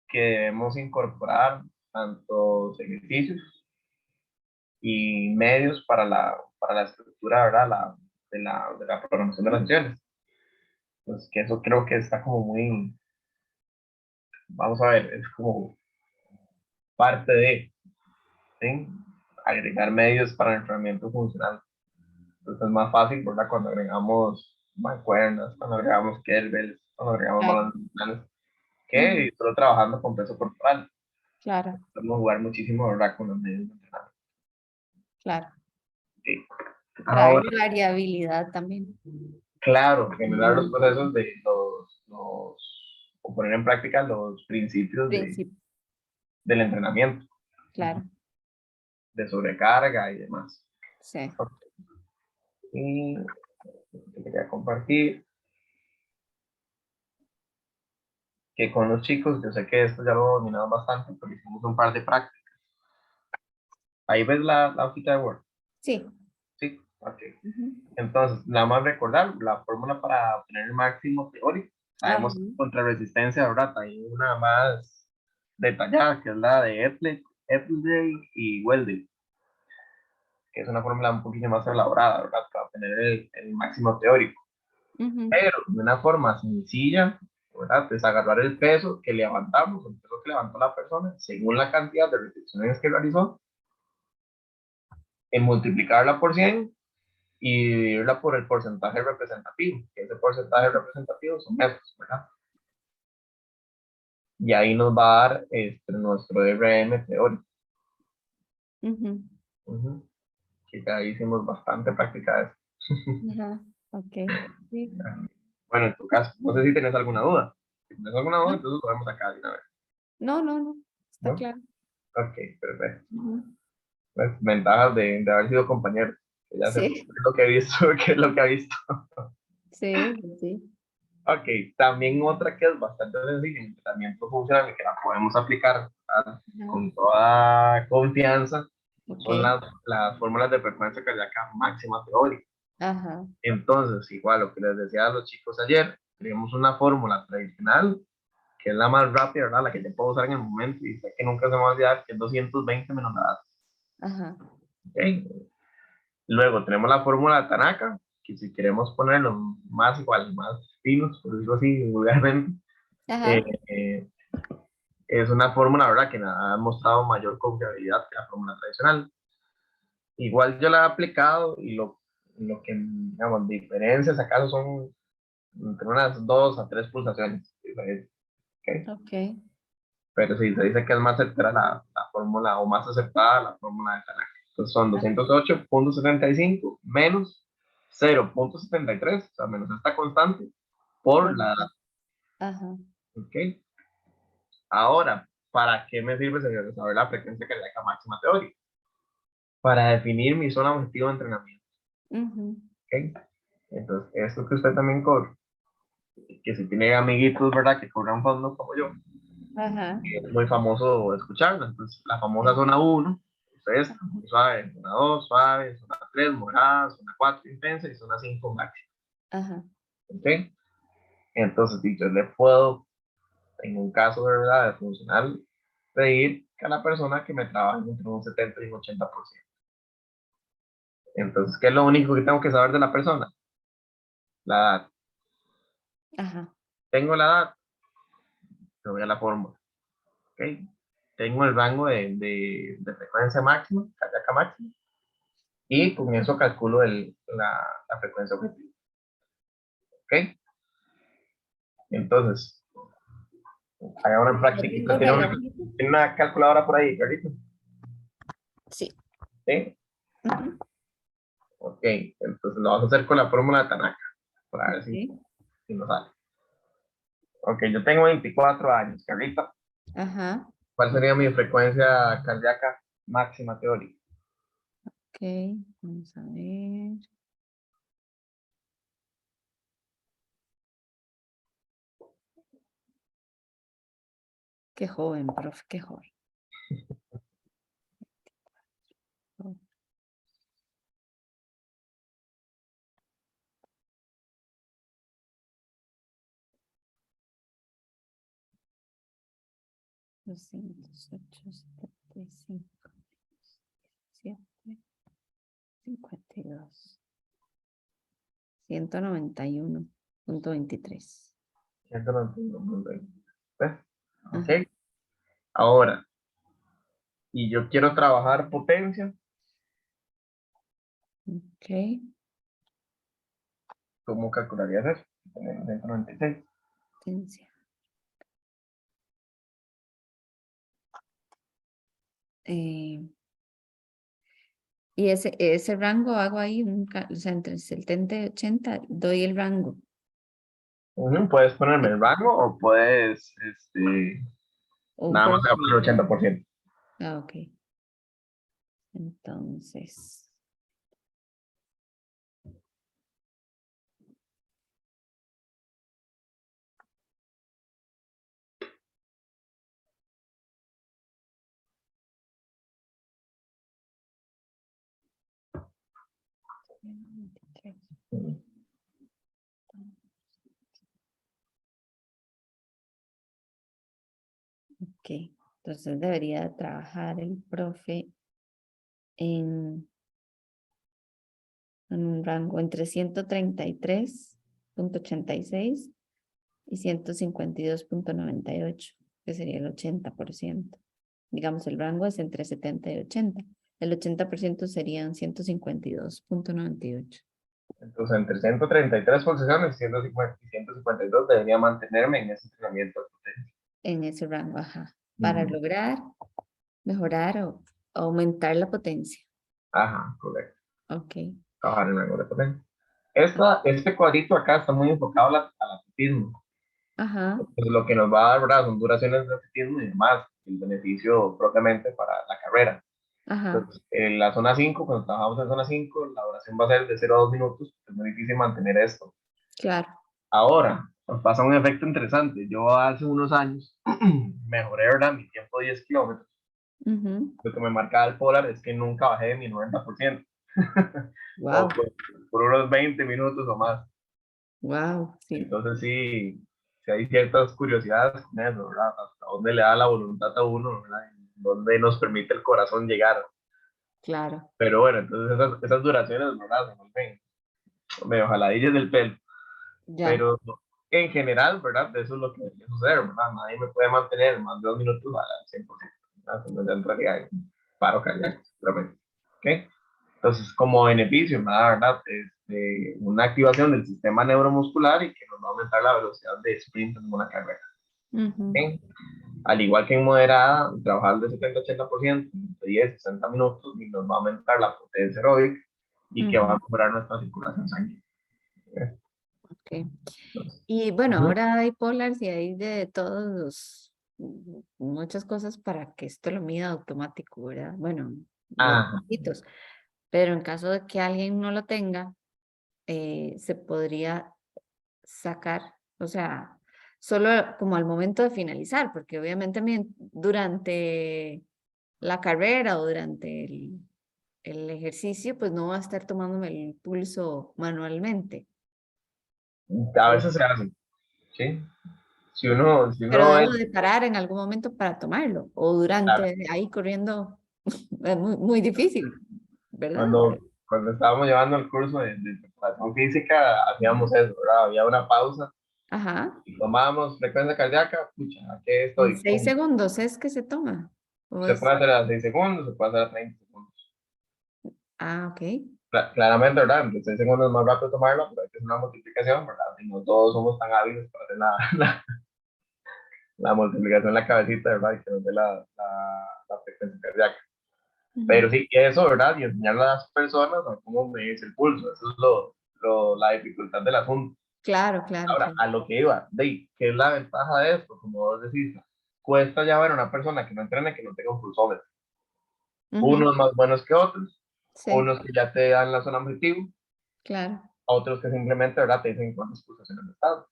que debemos incorporar tantos ejercicios y medios para la estructura, ¿verdad?, de la programación de las sesiones. Pues que eso creo que está como muy, vamos a ver, es como parte de, ¿sí?, agregar medios para el entrenamiento funcional. Entonces es más fácil, ¿verdad?, cuando agregamos mancuernas, cuando agregamos kettlebells, cuando agregamos Claro. balances, Ujú, que solo trabajando con peso corporal. claro, Podemos jugar muchísimo, ¿verdad?, con los medios de entrenamiento. claro. Sí. Traer Ahora, variabilidad también. claro, generar los procesos o poner en práctica los principios Principio, del entrenamiento, claro. de sobrecarga y demás. Sí. Ok. Y te quería compartir que con los chicos, yo sé que esto ya lo dominamos bastante, pero hicimos un par de prácticas. Ahí ves la hojita de Word. Sí. Sí, ok. Ujú. Entonces, nada más recordar la fórmula para obtener el máximo teórico. Ajá. Sabemos contra resistencia, ¿verdad? Hay una más detallada, que es la de Epley y Welding, que es una fórmula un poquito más elaborada, ¿verdad?, para obtener el máximo teórico. Ujú. Pero de una forma sencilla, ¿verdad?, es agarrar el peso que levantamos, el peso que levantó la persona, según la cantidad de repeticiones que realizó, en multiplicarla por 100 y dividirla por el porcentaje representativo, que ese porcentaje representativo son metros, ¿verdad? Y ahí nos va a dar nuestro RM teórico. Ujú. Ujú. Que ya hicimos bastante práctica de eso. Ajá. Ok. Sí. Bueno, en tu caso, no sé si tienes alguna duda. Si tienes alguna duda, No, entonces lo vemos acá de una vez, no, no, no. Está ¿no? claro. Ok, perfecto. Ujú. Pues, ventajas de haber sido compañeros, que ya sé Sí, lo que he visto, qué es lo que ha visto. sí, sí. Ok, también otra que es bastante sencilla en entrenamiento funcional y que la podemos aplicar, ¿verdad?, Ajá. con toda confianza, Ok. son las fórmulas de frecuencia cardíaca máxima teórica. Ajá, Entonces, igual lo que les decía a los chicos ayer, tenemos una fórmula tradicional, que es la más rápida, ¿verdad? La que yo puedo usar en el momento y sé que nunca se me va a olvidar, que es 220 menos la edad. ajá, ¿Ok? Luego tenemos la fórmula de Tanaka, que si queremos ponerlo más igual, más finos, por decirlo así, vulgarmente, eh, ajá, eh, es una fórmula, ¿verdad? Que ha mostrado mayor confiabilidad que la fórmula tradicional. Igual yo la he aplicado y lo que, digamos, diferencias acaso son entre unas 2 a 3 pulsaciones diferentes, ¿ok? ok, Pero sí, se dice que es más certera la fórmula o más aceptada la fórmula de Tanaka. Entonces son ajá, 208.75 menos 0.73, o sea, menos esta constante, por por la favor. Ajá, ¿ok? Ahora, ¿para qué me sirve saber la frecuencia cardíaca máxima teórica? Para definir mi zona objetivo de entrenamiento, ujú, ¿ok? Entonces, esto que usted también corre, que si tiene amiguitos, ¿verdad? Que corran fondo como yo, ajá, es muy famoso escucharlo. Entonces, la famosa sí, zona 1 es esta, ajá, muy suave, zona 2 suave, zona 3 morada, zona 4 intensa y zona 5 máxima, ajá, ¿ok? Entonces, si yo le puedo, en un caso de verdad de funcional, pedir a la persona que me trabaje entre un 70 y un 80%. Entonces, ¿qué es lo único que tengo que saber de la persona? La edad. ajá, Tengo la edad, me voy a la fórmula, ¿ok? Tengo el rango de frecuencia máxima, cardíaca máxima, y con eso calculo la frecuencia objetiva, ¿ok? Entonces, haga una ¿no práctica. tengo ¿Tiene una, relojito? tiene una calculadora por ahí, Carlito? Sí, ¿Sí? ujú, Ok, entonces lo vamos a hacer con la fórmula de Tanaka, para ver ok, si nos sale. Ok, yo tengo 24 años, Carlita. ajá, ¿Cuál sería mi frecuencia cardíaca máxima teórica? ok, vamos a ver. Qué joven, profe, qué joven. 208, 75, 7, 52, 191.23. 191.20. ¿Ves? Ok, Ajá, ahora, y yo quiero trabajar potencia, ok, ¿cómo calcularías eso? Tenemos 196. potencia. Eh, y ese rango hago ahí, o sea, entre 70 y 80, doy el rango. Puedes ponerme el rango o puedes, O un nada más poner el promedio. 80%. Ah, ok. Entonces, Ujú. ok. Entonces debería trabajar el profe en, en un rango entre 133.86 y 152.98, que sería el 80%. Digamos, el rango es entre 70 y 80. El 80% serían 152.98 Entonces, entre 133 posiciones y 152 debería mantenerme en ese entrenamiento de potencia. en ese rango, ajá, para Ujú. lograr mejorar o aumentar la potencia. Ajá, correcto. Ok. Trabajar en rango de potencia. Este cuadrito acá está muy enfocado al atletismo. Ajá, Pues lo que nos va a dar, ¿verdad? Son duraciones de atletismo y demás, el beneficio propiamente para la carrera. ajá, Entonces, en la zona 5 cuando trabajamos en zona 5 la duración va a ser de 0 a 2 minutos, es muy difícil mantener esto. claro. Ahora, nos pasa un efecto interesante. Yo hace unos años mejoré, ¿verdad? Mi tiempo de 10 kilómetros. Ujú, Lo que me marcaba el Polar es que nunca bajé de mi 90%. o Wow, por unos 20 minutos o más. wow, sí, Entonces sí hay ciertas curiosidades con eso, ¿verdad? Hasta dónde le da la voluntad a uno, ¿verdad? Y dónde nos permite el corazón llegar. claro, Pero bueno, entonces esas duraciones, ¿verdad? Se vuelven medio jaladillas del pelo. ya, Pero en general, ¿verdad? Eso es lo que debe suceder, ¿verdad? Nadie me puede mantener más de 2 minutos al 100%, ¿verdad? Si no, ya entraría en paro cardíaco, seguramente. ¿Ok? Entonces, como beneficio, ¿verdad? Una activación del sistema neuromuscular y que nos va a aumentar la velocidad de sprint en una carrera. ujú, ¿Ok? Al igual que en moderada, trabajar de 70-80%, de 10 60 minutos, y nos va a aumentar la potencia aeróbica y que va a ujú, mejorar nuestra circulación sanguínea. ok. Entonces, Y bueno, ujú. ahora hay polars y hay de todos muchas cosas para que esto lo mida automático, ¿verdad? Bueno, los Ajá. requisitos. Pero en caso de que alguien no lo tenga, se podría sacar, o sea, solo como al momento de finalizar, porque obviamente durante la carrera o durante el ejercicio, pues no va a estar tomándome el pulso manualmente. A veces se hace, ¿sí? Si Pero uno debo es, de parar en algún momento para tomarlo, o claro, durante ahí corriendo, es muy, muy difícil, ¿verdad? cuando estábamos llevando el curso de preparación física, hacíamos eso, ¿verdad? Había una pausa Ajá, y tomábamos frecuencia cardíaca, pucha, aquí en estoy, seis pum. segundos es que se toma. O Se es, puede hacer a 6 segundos, se puede hacer a 30 segundos. ok, Claramente, ¿verdad? En 6 segundos es más rápido tomarlo, pero hay que hacer una multiplicación, ¿verdad? Y no todos somos tan hábiles para hacer la multiplicación en la cabecita, ¿verdad? Y que nos dé la frecuencia cardíaca. Pero ujú, sí que eso, ¿verdad? Y enseñarle a las personas a cómo medirse el pulso. Eso es la dificultad del asunto. claro, claro, Ahora, claro. a lo que iba, ¿qué es la ventaja de esto? Como vos decís, cuesta ya ver a una persona que no entrene que no tenga un pulsómetro. Ujú, Unos más buenos que otros, sí, unos que ya te dan la zona objetivo, claro. otros que simplemente, ¿verdad? Te dicen cuántas pulsaciones están.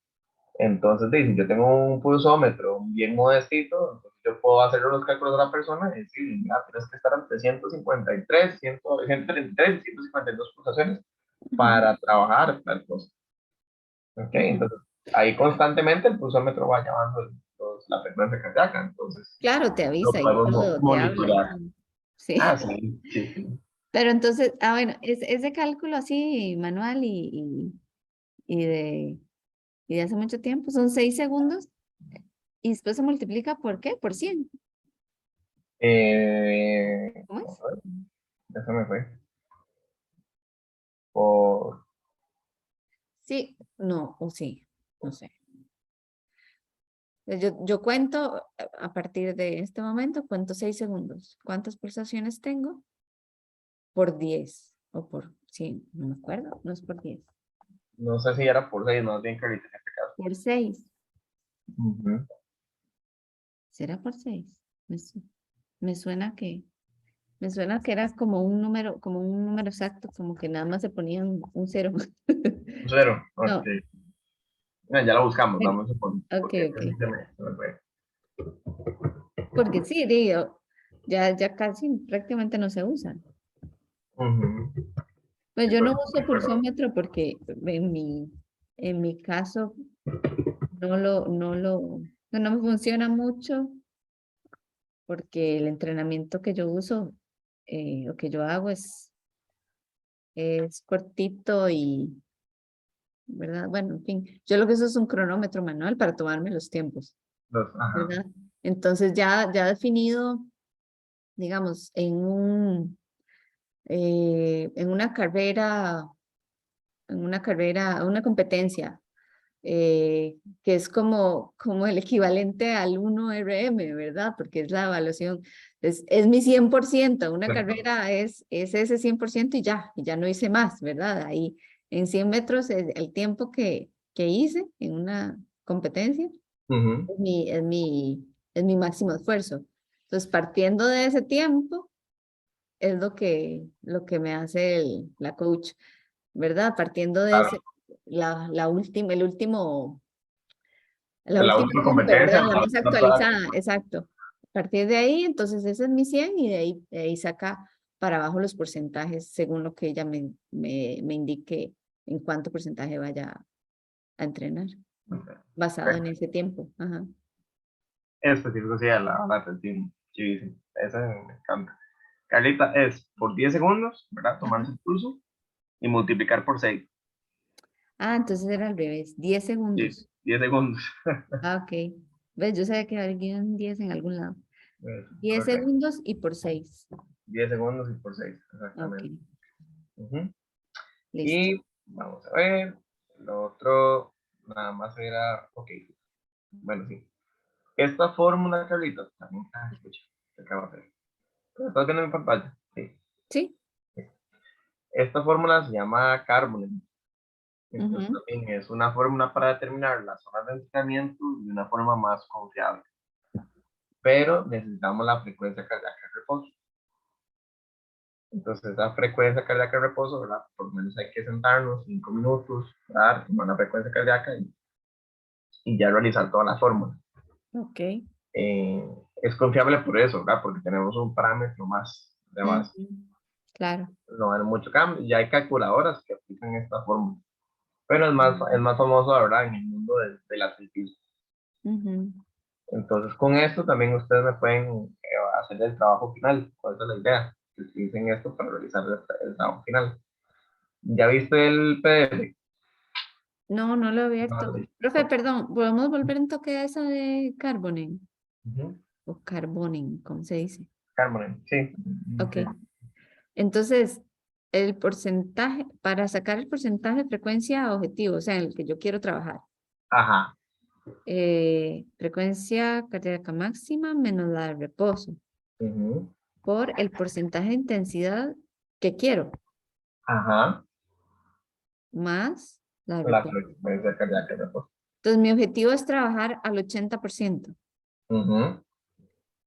Entonces, si yo tengo un pulsómetro bien modestito, entonces yo puedo hacer los cálculos de la persona y decir, mira, tienes que estar entre 153, 100, 133 y 152 pulsaciones Ujú, para trabajar tal cosa. ¿Ok? ujú. Entonces, ahí constantemente el pulsómetro va llamando la frecuencia cardíaca, entonces Claro, te lo avisa y podemos todo, te habla y monitorear. todo. Ah, Sí. sí, sí, sí. Pero entonces, bueno, ese cálculo así manual y de, y de hace mucho tiempo, son 6 segundos y después se multiplica ¿por qué? Por 100. ¿Cómo Vamos es? a ver, ya se me fue. Por, Sí, no, o sí, no sé. Yo cuento a partir de este momento, cuento 6 segundos. ¿Cuántas pulsaciones tengo? Por 10 o por 100, no me acuerdo, no es por 10. no sé si era por 6, no bien que ahorita en este caso. Por 6. Ujú. ¿Será por 6? Me, su- me suena que, me suena que era como un número exacto, como que nada más se ponía un cero. Cero, ok. No, Ya la buscamos, bueno, vamos a poner, ok, porque ok. así se me fue. Porque sí, digo, ya casi prácticamente no se usan. Ujú. Pues Sí, yo no pero, uso pulsómetro porque en mi caso no me funciona mucho porque el entrenamiento que yo uso o que yo hago es cortito y, ¿verdad? Bueno, en fin, yo lo que uso es un cronómetro manual para tomarme los tiempos, ajá. ¿verdad? Entonces ya definido, digamos, en una competencia que es como el equivalente al 1 RM, ¿verdad? Porque es la evaluación, es mi 100%, una carrera es ese 100% y ya no hice más, ¿verdad? Ahí en 100 metros el tiempo que hice en una competencia Ujú. es mi máximo esfuerzo. Entonces, partiendo de ese tiempo, es lo que me hace la coach, ¿verdad? Partiendo de Claro. ese, la En la última última punta, competencia, ¿verdad? La más la prueba. actualizada, exacto. A partir de ahí, entonces ese es mi 100 y de ahí saca para abajo los porcentajes según lo que ella me indique en cuánto porcentaje vaya a entrenar, basado en ese tiempo. Ajá. Específico, sí, a la hora del tiempo. Sí, esa me encanta. Carlita, es por 10 segundos, ¿verdad? Ajá. Tomarse el pulso y multiplicar por 6. Ah, entonces era al revés, 10 Sí, segundos. 10 segundos. Ah, ok. ¿Ves? Yo sabía que había un 10 en algún lado. Eso, 10 correcto. segundos y por 6. 10 segundos y por 6, Ok, exactamente. Ujú. listo. Y vamos a ver. Lo otro, nada más era, ok. Bueno, sí. Esta fórmula, Carlita, también, escucha, ¿qué acabo de hacer? ¿Estás viendo mi pantalla? Sí. Sí. Esta fórmula se llama Carbonen. Entonces Ujú. también es una fórmula para determinar las zonas de entrenamiento de una forma más confiable. Pero necesitamos la frecuencia cardíaca de reposo. Entonces, la frecuencia cardíaca de reposo, ¿verdad? Por lo menos hay que sentarnos 5 minutos, dar, tomar la frecuencia cardíaca y ya realizar toda la fórmula. Ok. Es confiable por eso, ¿verdad? Porque tenemos un parámetro más de base. Ujú. Claro. No hay mucho cambio. Ya hay calculadoras que aplican esta fórmula. Pero es Ujú. más famoso, ¿verdad? En el mundo del atletismo. Ujú. Entonces, con esto también ustedes me pueden hacer el trabajo final. ¿Cuál es la idea? Que utilicen esto para realizar el trabajo final. ¿Ya viste el PDF? No, no lo he abierto. Vale. Profe, perdón, ¿podemos volver un toque a esa de Carbonen? Ujú. O Carbonen, ¿cómo se dice? Carmen, sí. Ok. Sí. Entonces, el porcentaje, para sacar el porcentaje de frecuencia objetivo, o sea, en el que yo quiero trabajar. Ajá. Frecuencia cardíaca máxima menos la de reposo Ujú. por el porcentaje de intensidad que quiero, Ajá. más la de La reposo. frecuencia cardíaca de reposo. Entonces, mi objetivo es trabajar al 80%. Ujú.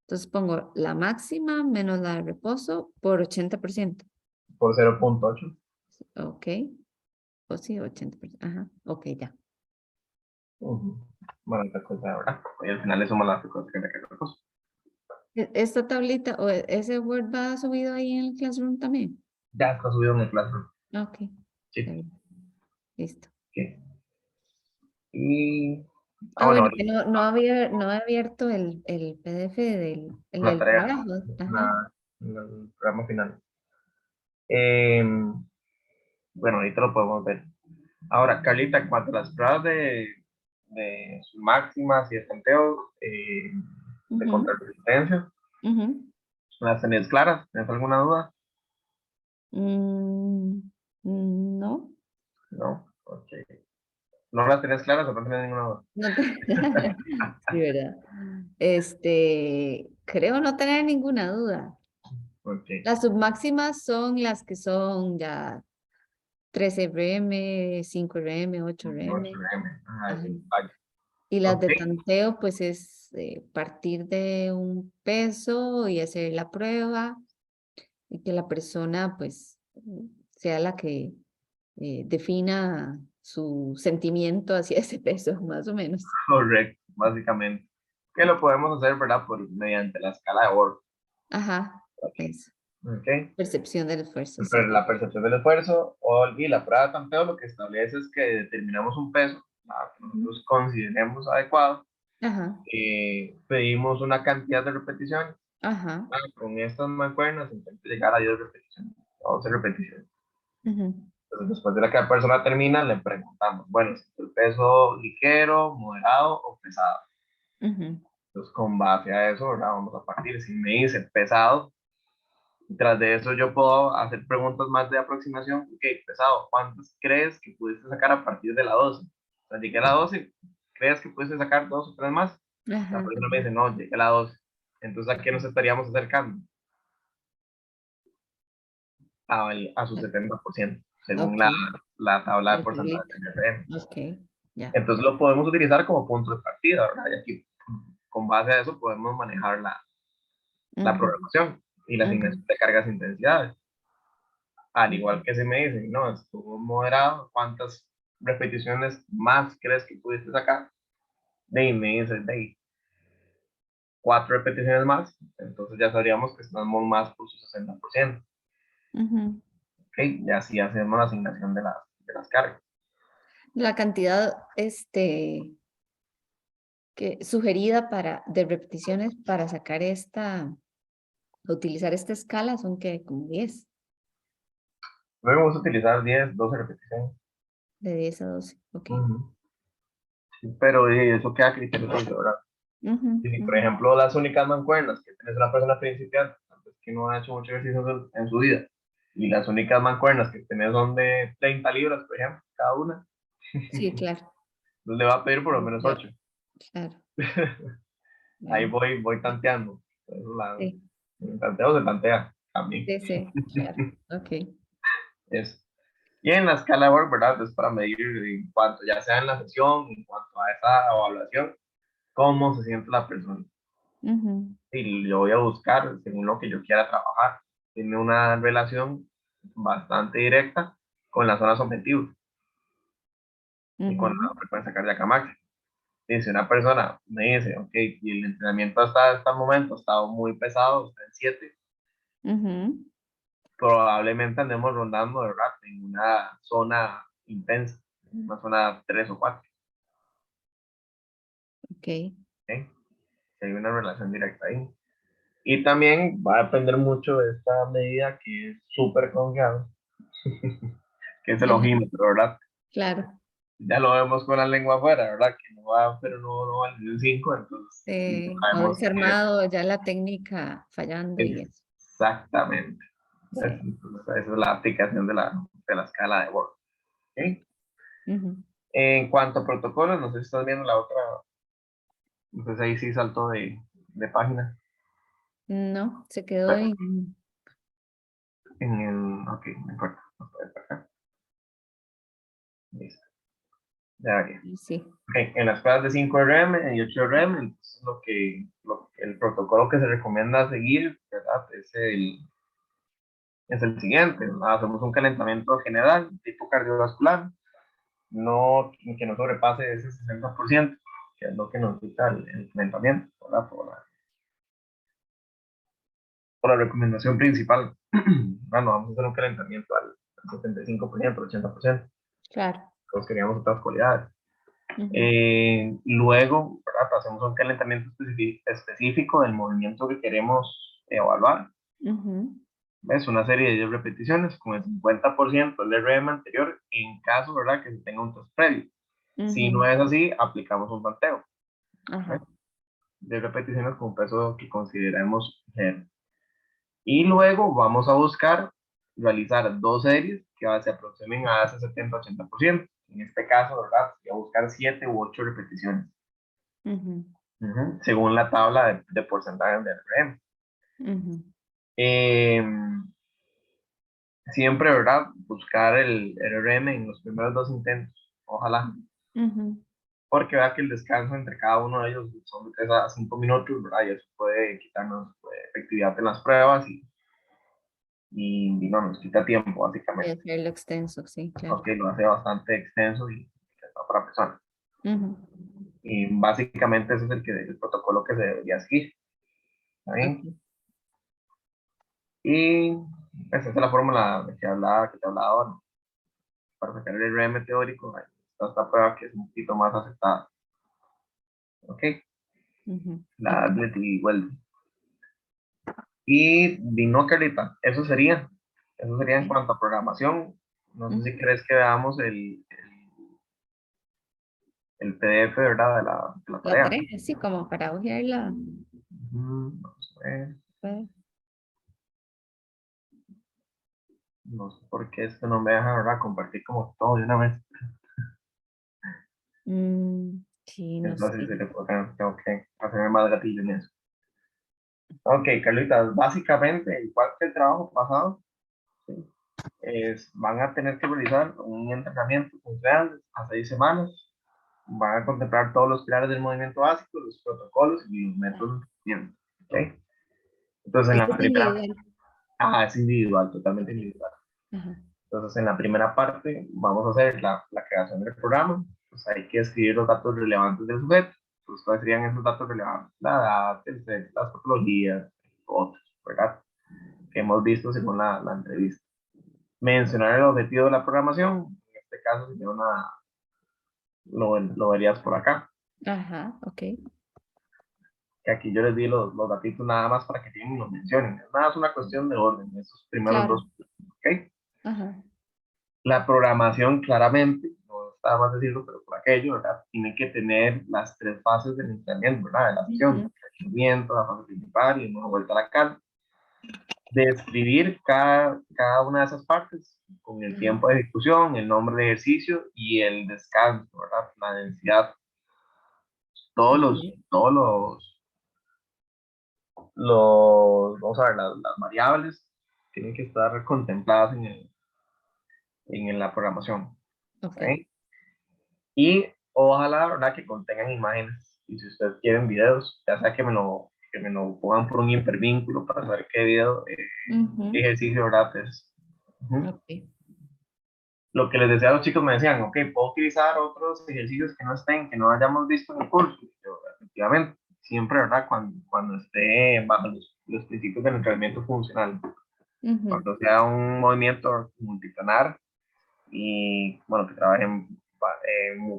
Entonces, pongo la máxima menos la de reposo por 80%. Por 0,8. Ok. O sí, 80%. Ajá. Ok, ya. Ujú. Bueno, otra cosa ahora. Y al final le suma la frecuencia cardíaca de reposo. Esta tablita o ese Word va subido ahí en el Classroom también. Ya está subido en el Classroom. Ok. Está Sí. bien. Listo. Sí. Y. Ah, Ah, bueno, bueno, que no he abierto el PDF la del tarea. trabajo. Ajá. El programa final. Bueno, ahorita lo podemos ver. Ahora, Carlita, en cuanto a las pruebas de sus máximas y estanteos de Ujú, contrarresistencia, ujú. ¿las tenés claras? ¿Tienes alguna duda? Mm, no. No, ok. ¿No las tenés claras o no tenés ninguna duda? No te... Sí, ¿verdad? Creo no tener ninguna duda. Ok. Las submáximas son las que son ya 13 RM, 5 RM, 8 RM. 8M. Ajá, Ajá. sí, vaya. Y las Ok, de tanteo, pues es partir de un peso y hacer la prueba y que la persona, pues, sea la que defina su sentimiento hacia ese peso, más o menos. correcto, básicamente. Que lo podemos hacer, ¿verdad? Mediante la escala de Borg. Ajá, eso. Ok. Percepción del esfuerzo, Pero sí. la percepción del esfuerzo y la prueba de tanteo lo que establece es que determinamos un peso que Ujú. nosotros consideremos adecuado, Ajá, pedimos una cantidad de repeticiones. ajá. Con estas mancuernas intento llegar a 10 repeticiones, 11 repeticiones. Ujú, Entonces, después de que la persona termina, le preguntamos, bueno, ¿es el peso ligero, moderado o pesado? ujú, Entonces, con base a eso, ¿verdad? Vamos a partir. Si me dice pesado, tras de eso yo puedo hacer preguntas más de aproximación. Ok, pesado, ¿cuántas crees que pudiste sacar a partir de la 12? O sea, llegué a la 12, ¿crees que pudiste sacar dos o tres más? La ajá, persona me dice, no, llegué a la 12. Entonces, ¿a qué nos estaríamos acercando? A su 70%, según ok, la tabla de la porcentaje tablita. de FM. Ok, ya. Entonces, lo podemos utilizar como punto de partida, ¿verdad? Y aquí, con base a eso, podemos manejar la Ujú, programación y la ujú, asignación de cargas e intensidades. Al igual ujú, que si me dicen, no, estuvo moderado, ¿cuántas repeticiones más crees que pudiste sacar? De ahí me dicen, de ahí, 4 repeticiones más, entonces ya sabríamos que estamos más por su 60%. Ujú. ¿Ok? Y así hacemos la asignación de las cargas. La cantidad, que sugerida de repeticiones para sacar utilizar esta escala son que como 10, Luego vamos a utilizar 10, 12 repeticiones. de 10 a 12. Ok. Ujú. Sí, pero eso queda a criterio tuyo, ¿verdad? Ujú, Y si, por ujú. ejemplo, las únicas mancuernas que tienes una persona principiante, tal vez que no ha hecho mucho ejercicio en su vida, y las únicas mancuernas que tenés son de 30 libras, por ejemplo, cada una, Sí, claro. entonces le va a pedir por lo menos Yo- 8. Claro. Ahí Bueno, voy tanteando. Entonces, sí, el tanteo se tantea también. sí, sí, claro. Ok. Es, y en la escala de Borg, ¿verdad? Es para medir en cuanto ya sea en la sesión, en cuanto a esa evaluación, cómo se siente la persona. Ujú, Y yo voy a buscar según lo que yo quiera trabajar. Tiene una relación bastante directa con las zonas objetivas y con ujú, la frecuencia cardíaca máxima. Y si una persona me dice, ok, y el entrenamiento hasta este momento ha estado muy pesado, está en 7, ujú. probablemente andemos rondando, ¿verdad? En una zona intensa, una zona 3 o 4. Ok. ¿Ok? Si hay una relación directa ahí. Y también va a depender mucho de esta medida que es súper confiable, que es el ojímetro, ¿verdad? Claro. Ya lo vemos con la lengua afuera, ¿verdad? Que no va, pero no va en 5, entonces sí, No sabemos que desarmado, ya la técnica fallando y eso. exactamente. ¿Ves? Sí. Entonces, esa es la aplicación de la escala de Borg. ¿Ok? Ujú. En cuanto a protocolos, no sé si estás viendo la otra, entonces ahí sí salto de página. No, se quedó Bueno, en... ok, no importa. Vamos a ver para acá. Listo. Ya aquí. Sí. Okay. En las pruebas de 5 RM y 8 RM, entonces el protocolo que se recomienda seguir, ¿verdad? Es el siguiente, ¿no? Hacemos un calentamiento general, tipo cardiovascular, que no sobrepase ese 60%, que es lo que nos quita el calentamiento, ¿verdad? Por la recomendación principal. Bueno, vamos a hacer un calentamiento al 75%, 80%, Claro. todos queríamos otras cualidades. Ujú, Luego, ¿verdad? Hacemos un calentamiento específico del movimiento que queremos evaluar. ujú, Es una serie de 10 repeticiones con el 50% del RM anterior en caso, ¿verdad?, que se tenga un test previo. Si no ujú. es así, aplicamos un tanteo. ¿Ves? Ajá. 10 repeticiones con un peso que consideremos ligero. Y luego vamos a buscar realizar 2 series que se aproximen a ese 70-80%. En este caso, ¿verdad? Voy a buscar 7 u 8 repeticiones. Ujú, Según la tabla de porcentajes de RM. ujú, Eh, Siempre, ¿verdad? Buscar el RM en los primeros 2 intentos. Ojalá. ujú. Porque vea que el descanso entre cada uno de ellos son de 3 a 5 minutos, ¿verdad? Y eso puede quitarnos efectividad en las pruebas y no nos quita tiempo, Y básicamente. hacerlo extenso, sí, claro. Porque lo hace bastante extenso y está para persona. Ujú. Y básicamente ese es el protocolo que se debería seguir. ¿Está bien? Ok. Y esa es la fórmula que te hablaba ahora. Para sacar el RM teórico, está esta prueba que es un poquito más aceptada. ¿Ok? Ujú, La ok. Adleti Weldy. Y no, Carlita, eso sería en Ok. cuanto a programación. No sé si Ujú. crees que veamos el PDF, ¿verdad? De la La tarea. tarea, sí, como para hojearla. Vamos a ver. Pues, No sé por qué esto no me deja, ¿verdad? Compartir como todo de una vez. sí, no Entonces, sé. se le puede, tengo que hacerme más gatillo en eso. Ok, Carlita, básicamente, igual que el trabajo pasado, ¿sí? Van a tener que realizar un entrenamiento con ustedes a 6 semanas. Van a contemplar todos los pilares del movimiento básico, los protocolos y los métodos de entrenamiento. ¿Ok? Entonces, en Este la es primera, individual. es individual, totalmente Ok. individual. Ajá. Entonces, en la primera parte, vamos a hacer la creación del programa. Pues hay que escribir los datos relevantes del sujeto. Pues, ¿cuáles serían esos datos relevantes? La edad, el sexo, las patologías, otros, ¿verdad? que hemos visto según la entrevista. Mencionar el objetivo de la programación, en este caso sería lo verías por acá, Ajá, ok. que aquí yo les di los datitos nada más para que tienen y los mencionen. Es nada, es una cuestión de orden, esos primeros Claro. dos, ¿ok? Ajá. La programación, claramente, no está más decirlo, pero por aquello, ¿verdad? Tiene que tener las tres fases del entrenamiento, ¿verdad? De la acción, Ujú, el entrenamiento, la fase principal y una vuelta a la calma. Describir cada una de esas partes con el ajá, tiempo de ejecución, el nombre del ejercicio y el descanso, ¿verdad? La densidad, ok, vamos a ver, las variables tienen que estar contempladas en la programación, ok. ¿ok? Y ojalá, ¿verdad? Que contengan imágenes. Y si ustedes quieren videos, ya sea que me lo pongan por un hipervínculo para saber qué video, qué Ujú, ejercicio, ¿verdad? Es. Ujú. ok. Lo que les decía a los chicos, me decían, ok, puedo utilizar otros ejercicios que no estén, que no hayamos visto en el curso. Yo, efectivamente, siempre, ¿verdad? Cuando esté bajo los principios del entrenamiento funcional, Ujú, cuando sea un movimiento multiplanar y, bueno, que trabajen,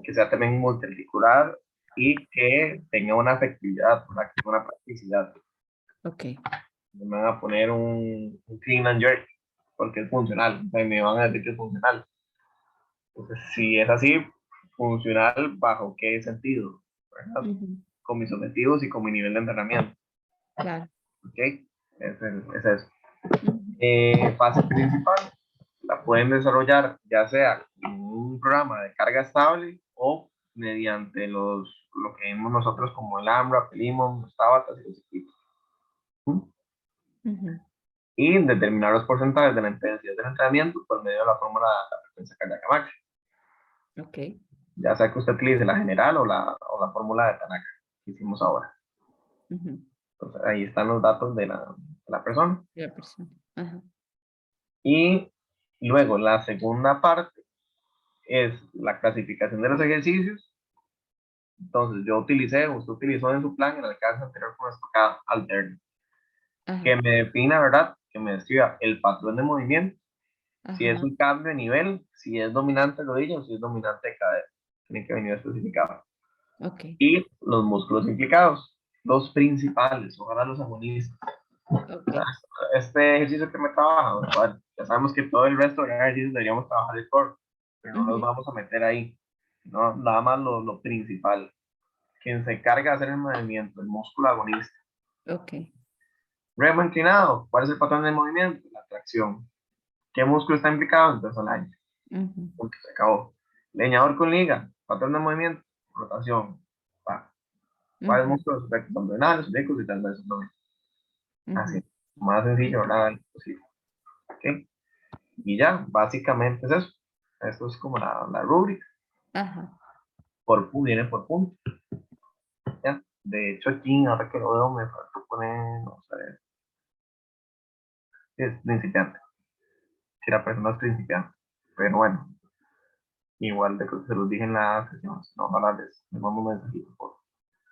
que sea también multiarticular y que tenga una efectividad, ¿verdad? Que tenga una practicidad. ok. No me van a poner un clean and jerk porque es funcional, o sea, me van a decir que es funcional. Entonces, si es así, funcional, ¿bajo qué sentido? ¿Verdad? Ujú, Con mis objetivos y con mi nivel de entrenamiento. claro. ¿Ok? Es eso. Ujú, Fase principal, la pueden desarrollar ya sea en un programa de carga estable o mediante lo que vimos nosotros como el AMRAP, el IMON, los Tabatas y los equipos. ¿Mm? ujú, Y determinar los porcentajes de la intensidad del entrenamiento por medio de la fórmula de la frecuencia cardíaca máxima. ok. Ya sea que usted utilice la general o la fórmula de Tanaka que hicimos ahora. Ujú, Entonces, ahí están los datos de la persona. la persona. Ajá. Y luego la segunda parte es la clasificación de los ejercicios. Entonces, usted utilizó en su plan el alcance anterior con estocada alterna. Ajá. Que me defina, ¿verdad? Que me describa el patrón de movimiento, si es Ajá. un cambio de nivel, si es dominante de rodilla o si es dominante de cadera. Tiene que venir especificado. Ok. Y los músculos implicados, los principales, ojalá los agonistas. O sea, Ok. este ejercicio que me trabaja, bueno, ya sabemos que todo el resto de ejercicios deberíamos trabajar el core, pero no los Ujú, vamos a meter ahí, ¿no? Nada más lo principal. Quien se encarga de hacer el movimiento, el músculo agonista. ok. Remo inclinado, ¿cuál es el patrón de movimiento? La tracción. ¿Qué músculo está implicado? El tercer año. Ujú, Punto, se acabó. Leñador con liga, patrón de movimiento, rotación. Va. ¿Cuáles ujú, músculos? Rectos abdominales, oblicuos y transversos. ujú, Así, más sencillo, ok. ¿verdad? Imposible. ¿Ok? Y ya, básicamente es eso. Esto es como la rúbrica. Ajá. Viene por punto. ¿Ya? De hecho, aquí, ahora que lo veo, me faltó poner, no sé, es principiante. Si la persona es principiante. Pero bueno, igual de que se los dije en la sesión, no, ojalá les mando un mensajito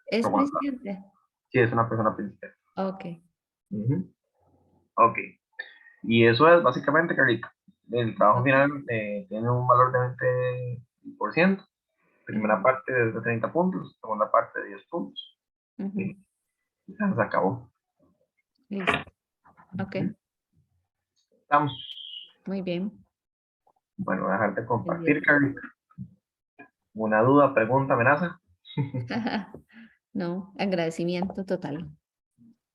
¿Es por WhatsApp. presidente? Sí, es una persona principiante. Ok. Ujú. Ok. Y eso es básicamente, Carita. El trabajo Ok. final tiene un valor de 20%. Primera Ujú, parte de 30 puntos, segunda parte de 10 puntos. ujú, Y ya se acabó. listo. Ok. Estamos. Muy bien. Bueno, voy a dejarte compartir, Pendiente. Carita. ¿Una duda, pregunta, amenaza? No, agradecimiento total.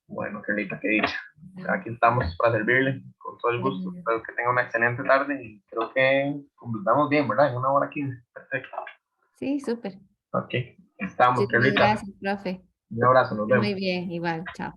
Bueno, Carlita, qué dicha. Ajá. Aquí estamos para servirle con todo el gusto. Bueno, Espero que tenga una excelente tarde y creo que completamos bien, ¿verdad? En 1 hora 15. Perfecto. sí, súper. Ok, estamos, Muchísimas Carlita. gracias, profe. Un abrazo, nos Muy vemos. bien, igual. Chao.